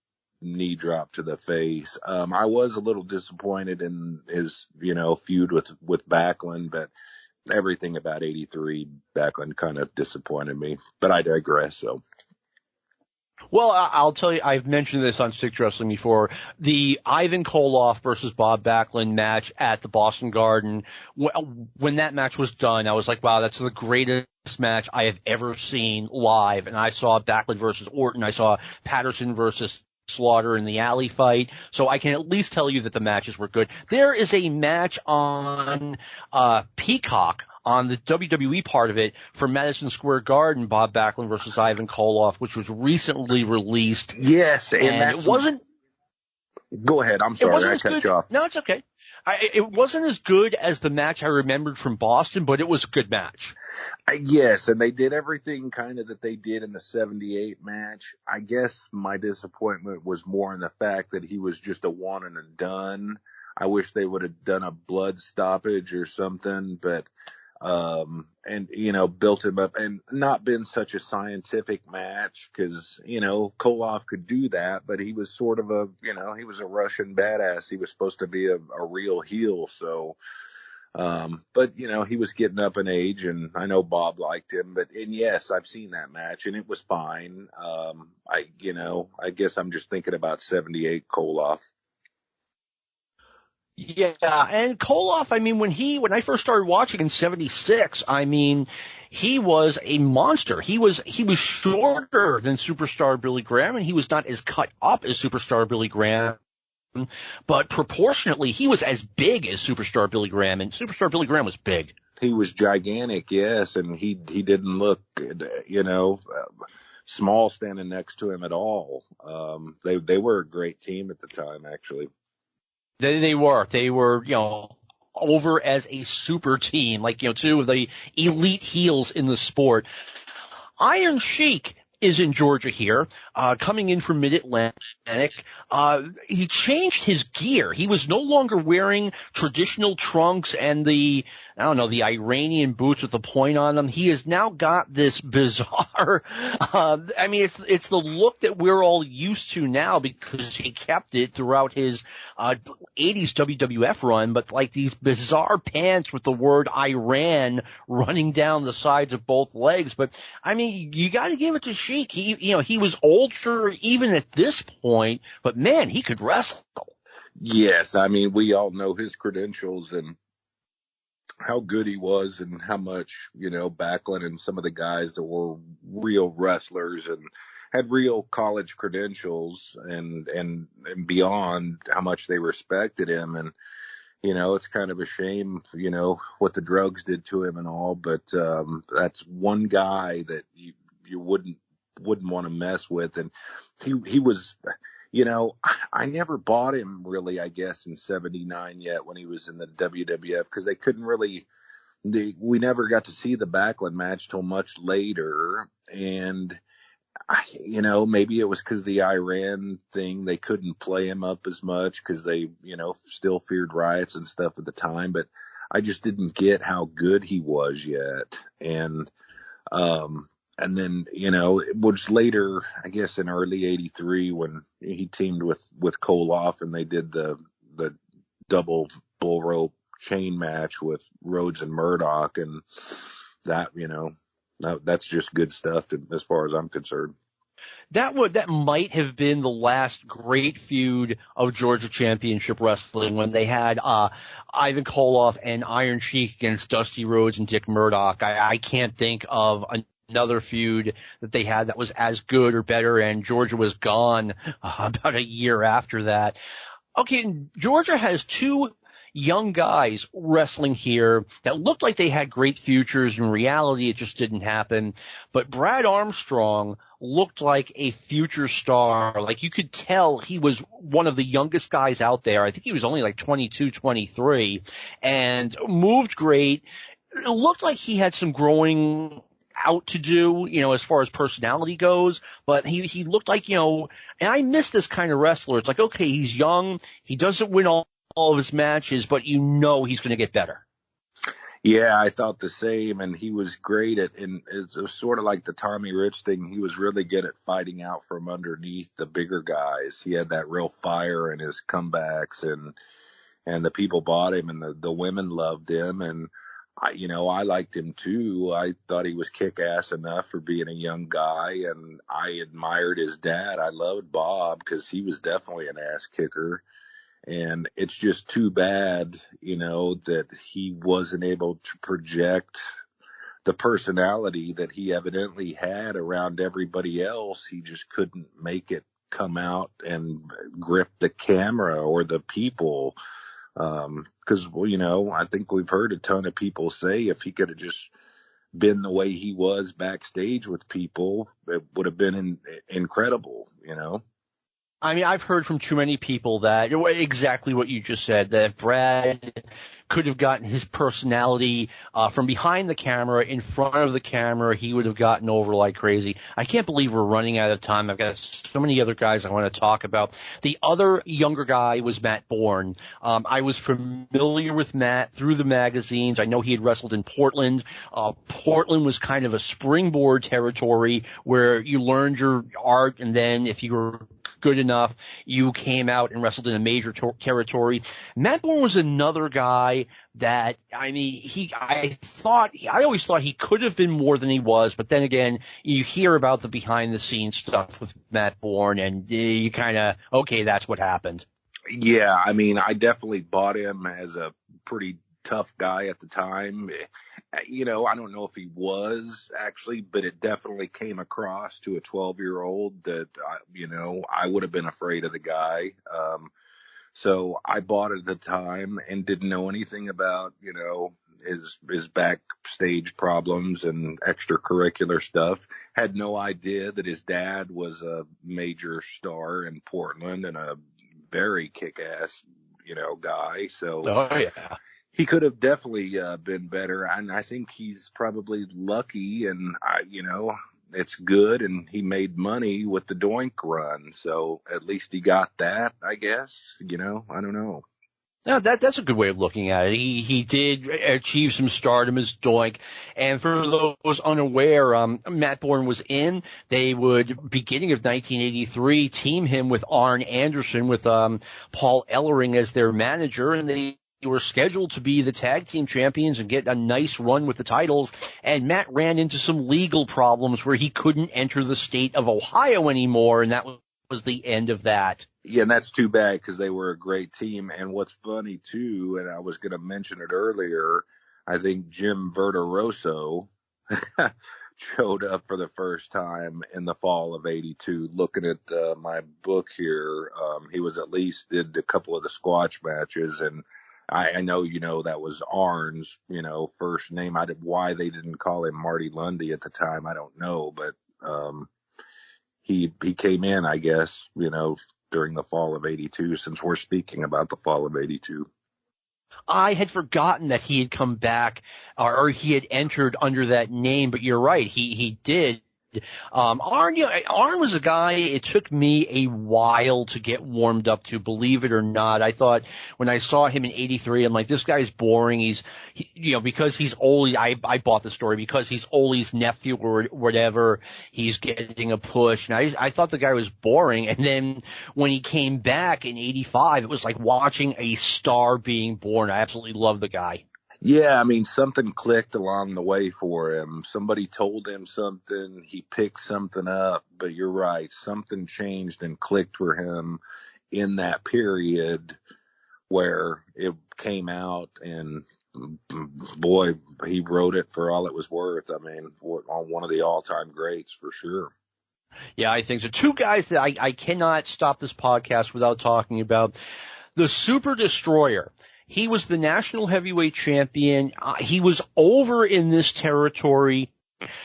knee drop to the face. I was a little disappointed in his, feud with Backlund, but everything about 83 Backlund kind of disappointed me. But I digress. So. Well, I'll tell you, I've mentioned this on Stick Wrestling before. The Ivan Koloff versus Bob Backlund match at the Boston Garden, when that match was done, I was like, wow, that's the greatest match I have ever seen live. And I saw Backlund versus Orton. I saw Patterson versus Slaughter in the alley fight. So I can at least tell you that the matches were good. There is a match on Peacock on the WWE part of it for Madison Square Garden, Bob Backlund versus Ivan Koloff, which was recently released. Yes, and it wasn't. Go ahead. I'm sorry, I cut you off. No, it's okay. It wasn't as good as the match I remembered from Boston, but it was a good match. Yes, and they did everything kind of that they did in the 78 match. I guess my disappointment was more in the fact that he was just a one and a done. I wish they would have done a blood stoppage or something, but and, built him up and not been such a scientific match because, Koloff could do that, but he was sort of he was a Russian badass. He was supposed to be a real heel. So, but, he was getting up in age and I know Bob liked him, and yes, I've seen that match and it was fine. I guess I'm just thinking about 78 Koloff. Yeah, and Koloff, when I first started watching in 76, he was a monster. He was shorter than Superstar Billy Graham, and he was not as cut up as Superstar Billy Graham, but proportionately, he was as big as Superstar Billy Graham, and Superstar Billy Graham was big. He was gigantic, yes, and he didn't look, small standing next to him at all. They were a great team at the time, actually. They were, over as a super team, two of the elite heels in the sport. Iron Sheik is in Georgia here, coming in from Mid-Atlantic. He changed his gear. He was no longer wearing traditional trunks and the Iranian boots with the point on them. He has now got this bizarre, it's the look that we're all used to now because he kept it throughout his, 80s WWF run, but like these bizarre pants with the word Iran running down the sides of both legs. But, you gotta give it to Sheik. He was older even at this point, but man, he could wrestle. Yes, we all know his credentials and how good he was and how much, Backlund and some of the guys that were real wrestlers and had real college credentials and beyond, how much they respected him. And, it's kind of a shame, what the drugs did to him and all, but that's one guy that you wouldn't want to mess with. And he was, I never bought him really, I guess, in 79 yet when he was in the WWF because they couldn't really, we never got to see the Backlund match till much later. And, maybe it was because the Iran thing, they couldn't play him up as much because they, still feared riots and stuff at the time. But I just didn't get how good he was yet. And then, it was later, I guess in early 83 when he teamed with Koloff and they did the double bull rope chain match with Rhodes and Murdoch. And that, that's just good stuff as far as I'm concerned. That might have been the last great feud of Georgia Championship Wrestling when they had Ivan Koloff and Iron Sheik against Dusty Rhodes and Dick Murdoch. I can't think of another feud that they had that was as good or better, and Georgia was gone about a year after that. Okay, Georgia has two young guys wrestling here that looked like they had great futures. In reality, it just didn't happen. But Brad Armstrong looked like a future star. Like you could tell he was one of the youngest guys out there. I think he was only like 22, 23 and moved great. It looked like he had some growing out to do, as far as personality goes, but he looked like, and I miss this kind of wrestler. It's like, okay, he's young. He doesn't win all of his matches, but he's going to get better. Yeah, I thought the same, and he was great and it was sort of like the Tommy Rich thing. He was really good at fighting out from underneath the bigger guys. He had that real fire in his comebacks, and the people bought him, and the women loved him, and I liked him too. I thought he was kick-ass enough for being a young guy, and I admired his dad. I loved Bob because he was definitely an ass kicker. And it's just too bad, that he wasn't able to project the personality that he evidently had around everybody else. He just couldn't make it come out and grip the camera or the people. Because, I think we've heard a ton of people say if he could have just been the way he was backstage with people, it would have been incredible, I mean, I've heard from too many people that exactly what you just said, that if Brad could have gotten his personality from behind the camera, in front of the camera, he would have gotten over like crazy. I can't believe we're running out of time. I've got so many other guys I want to talk about. The other younger guy was Matt Bourne. I was familiar with Matt through the magazines. I know he had wrestled in Portland. Portland was kind of a springboard territory where you learned your art, and then if you were good enough, you came out and wrestled in a major territory. Matt Bourne was another guy that, I mean, I always thought he could have been more than he was, but then again, you hear about the behind the scenes stuff with Matt Bourne, and you kind of, okay, that's what happened. Yeah, I mean, I definitely bought him as a pretty tough guy at the time. You know, I don't know if he was actually, but it definitely came across to a 12-year-old that, you know, I would have been afraid of the guy. So I bought it at the time and didn't know anything about, you know, his backstage problems and extracurricular stuff. Had no idea that his dad was a major star in Portland and a very kick-ass, you know, guy. So oh, yeah. He could have definitely been better, and I think he's probably lucky, and you know, it's good, and he made money with the Doink run, so at least he got that, I guess. You know, I don't know. No, that's a good way of looking at it. He did achieve some stardom as Doink, and for those unaware, Matt Bourne was in. They would, beginning of 1983, team him with Arn Anderson, with Paul Ellering as their manager, and they were scheduled to be the tag team champions and get a nice run with the titles, and Matt ran into some legal problems where he couldn't enter the state of Ohio anymore, and that was the end of that. Yeah, and that's too bad because they were a great team. And what's funny, too, and I was going to mention it earlier, I think Jim Verderoso showed up for the first time in the fall of '82. Looking at my book here, he was at least did a couple of the squash matches, and I know, you know, that was Arn's, you know, first name. Why they didn't call him Marty Lundy at the time, I don't know, but he came in, I guess, you know, during the fall of '82, since we're speaking about the fall of '82. I had forgotten that he had come back, or he had entered under that name, but you're right, he did. Arn was a guy it took me a while to get warmed up to, believe it or not. I thought when I saw him in '83, I'm like, this guy's boring. You know, because he's Ole's, I bought the story, because he's Ole's nephew or whatever, he's getting a push. And I thought the guy was boring. And then when he came back in '85, it was like watching a star being born. I absolutely love the guy. Yeah, I mean, something clicked along the way for him. Somebody told him something, he picked something up, but you're right, something changed and clicked for him in that period where it came out, and boy, he wrote it for all it was worth. I mean, on one of the all-time greats for sure. Yeah, I think so. Two guys that I cannot stop this podcast without talking about. The Super Destroyer. He was the national heavyweight champion. He was over in this territory.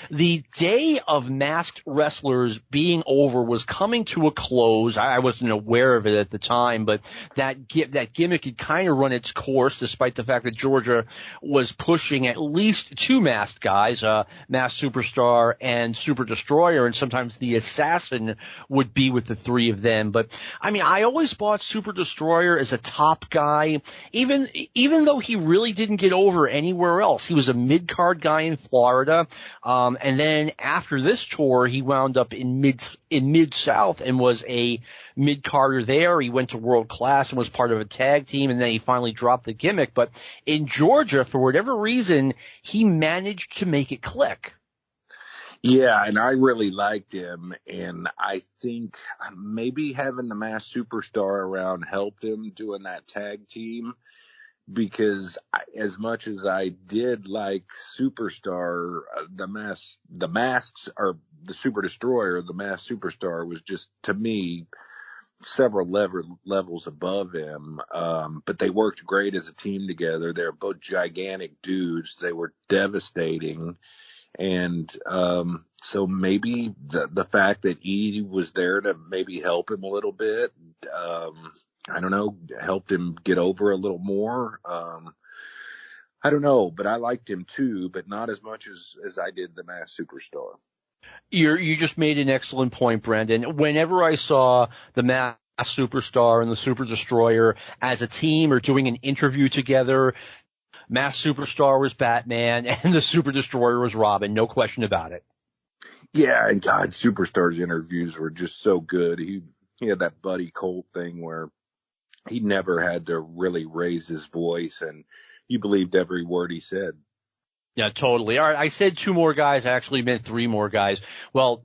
The day of masked wrestlers being over was coming to a close. I wasn't aware of it at the time, but that gimmick had kind of run its course, despite the fact that Georgia was pushing at least two masked guys, Masked Superstar and Super Destroyer, and sometimes the Assassin would be with the three of them. But I mean, I always bought Super Destroyer as a top guy, even though he really didn't get over anywhere else. He was a mid-card guy in Florida. And then after this tour, he wound up in Mid-South and was a mid-carder there. He went to World Class and was part of a tag team, and then he finally dropped the gimmick. But in Georgia, for whatever reason, he managed to make it click. Yeah, and I really liked him, and I think maybe having the Masked Superstar around helped him doing that tag team. Because as much as I did like Superstar, the masks or the Super Destroyer, the Masked Superstar was just, to me, several levels above him. But they worked great as a team together. They're both gigantic dudes. They were devastating. And so maybe the fact that E was there to maybe help him a little bit, I don't know, helped him get over a little more. I don't know, but I liked him too, but not as much as I did the Masked Superstar. You just made an excellent point, Brendan. Whenever I saw the Masked Superstar and the Super Destroyer as a team or doing an interview together, Masked Superstar was Batman and the Super Destroyer was Robin, no question about it. Yeah, and God, Superstar's interviews were just so good. He had that Buddy Colt thing where he never had to really raise his voice, and you believed every word he said. Yeah, totally. All right, I said 2 more guys. I actually meant 3 more guys. Well,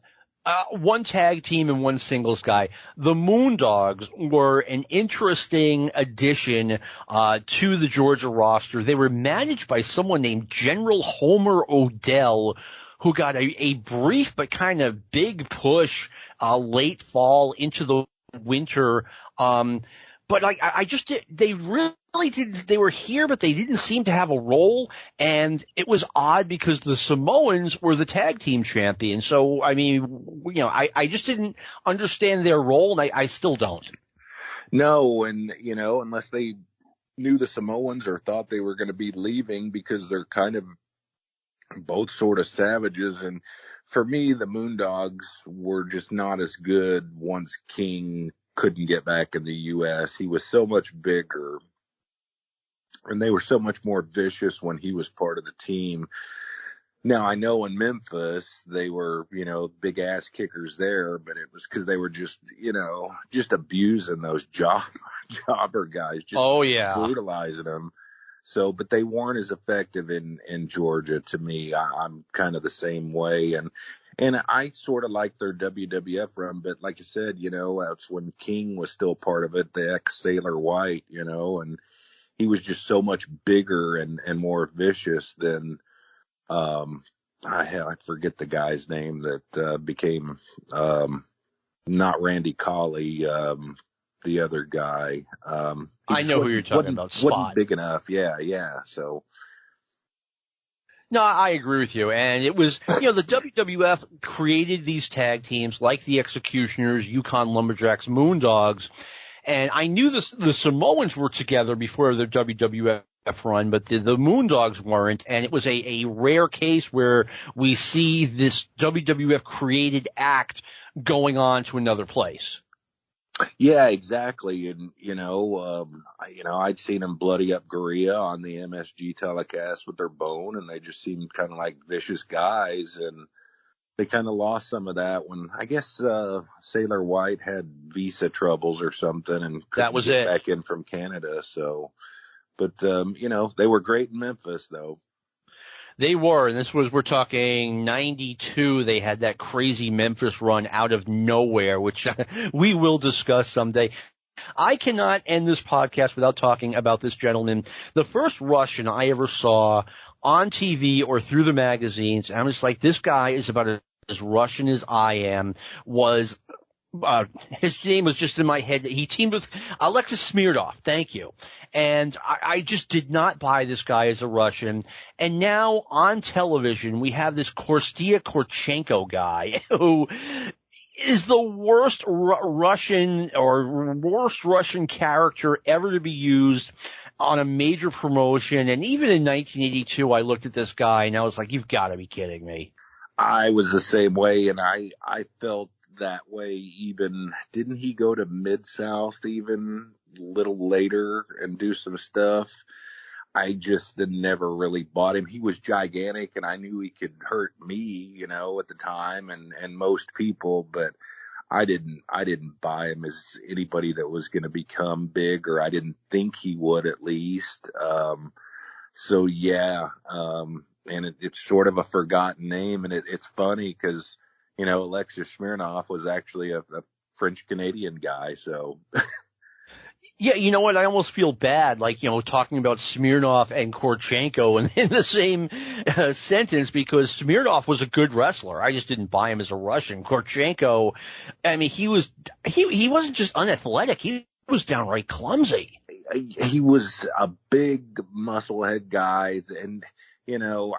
1 tag team and 1 singles guy. The Moondogs were an interesting addition to the Georgia roster. They were managed by someone named General Homer Odell, who got a brief but kind of big push late fall into the winter. But I just they really did. They were here, but they didn't seem to have a role, and it was odd because the Samoans were the tag team champions. So I mean, I just didn't understand their role, and I still don't. No, and unless they knew the Samoans or thought they were going to be leaving, because they're kind of both sort of savages. And for me, the Moondogs were just not as good once King couldn't get back in the U.S. He was so much bigger, and they were so much more vicious when he was part of the team. Now, I know in Memphis they were, big ass kickers there, but it was because they were just abusing those jobber guys, just brutalizing them. So, but they weren't as effective in Georgia to me. I'm kind of the same way. And I sort of like their WWF run, but like I said, that's when King was still part of it, the ex-Sailor White, and he was just so much bigger and more vicious than, I forget the guy's name that became not Randy Colley, the other guy. I know who you're talking about, Spot. Wasn't big enough, yeah, so. No, I agree with you. And it was, the WWF created these tag teams like the Executioners, Yukon Lumberjacks, Moondogs. And I knew the Samoans were together before their WWF run, but the Moondogs weren't. And it was a rare case where we see this WWF created act going on to another place. Yeah, exactly. And, I'd seen them bloody up Gorilla on the MSG telecast with their bone, and they just seemed kind of like vicious guys. And they kind of lost some of that when, I guess, Sailor White had visa troubles or something and couldn't get back in from Canada. So, but, they were great in Memphis, though. They were, and we're talking 92. They had that crazy Memphis run out of nowhere, which we will discuss someday. I cannot end this podcast without talking about this gentleman. The first Russian I ever saw on TV or through the magazines, and I'm just like, this guy is about as Russian as I am, was his name was just in my head. He teamed with Alexis Smirnoff. Thank you. And I just did not buy this guy as a Russian. And now on television, we have this Korstia Korchenko guy who is the worst Russian character ever to be used on a major promotion. And even in 1982, I looked at this guy and I was like, you've got to be kidding me. I was the same way, and I felt that way even. Didn't he go to Mid-South even a little later and do some stuff? I just never really bought him. He was gigantic, and I knew he could hurt me, at the time and most people, but I didn't buy him as anybody that was going to become big, or I didn't think he would, at least. So yeah, and it's sort of a forgotten name, and it's funny because, Alexis Smirnoff was actually a French-Canadian guy, so. Yeah, you know what? I almost feel bad, talking about Smirnoff and Korchenko in the same sentence, because Smirnoff was a good wrestler. I just didn't buy him as a Russian. Korchenko, I mean, he wasn't just unathletic. He was downright clumsy. He was a big musclehead guy, and you know,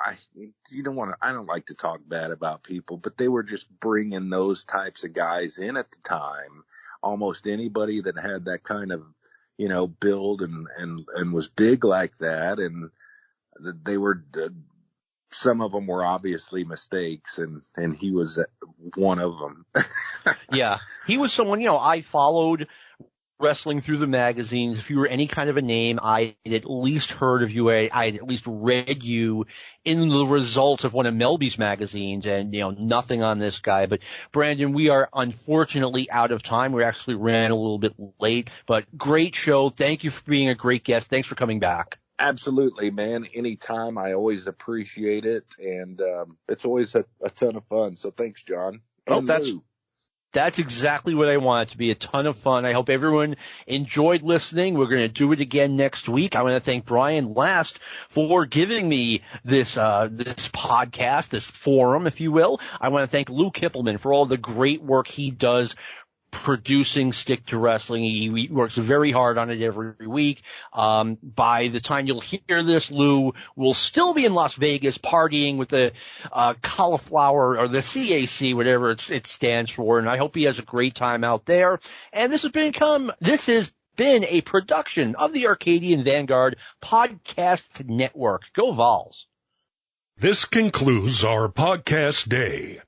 I don't like to talk bad about people, but they were just bringing those types of guys in at the time. Almost anybody that had that kind of, you know, build and was big like that. And they were, some of them were obviously mistakes, and he was one of them. Yeah. He was someone, you know, I followed wrestling through the magazines. If you were any kind of a name, I had at least heard of you. I had at least read you in the results of one of Melby's magazines, and, you know, nothing on this guy. But Brandon, we are unfortunately out of time. We actually ran a little bit late, but great show. Thank you for being a great guest. Thanks for coming back. Absolutely, man. Anytime. I always appreciate it. And, it's always a ton of fun. So thanks, John. Well, that's exactly what I want it to be, a ton of fun. I hope everyone enjoyed listening. We're going to do it again next week. I want to thank Brian Last for giving me this podcast, this forum, if you will. I want to thank Lou Kippelman for all the great work he does producing Stick to Wrestling. He works very hard on it every week. By the time you'll hear this, Lou will still be in Las Vegas partying with the cauliflower or the CAC, whatever it stands for. And I hope he has a great time out there. And this has been a production of the Arcadian Vanguard Podcast Network. Go Vols. This concludes our podcast day.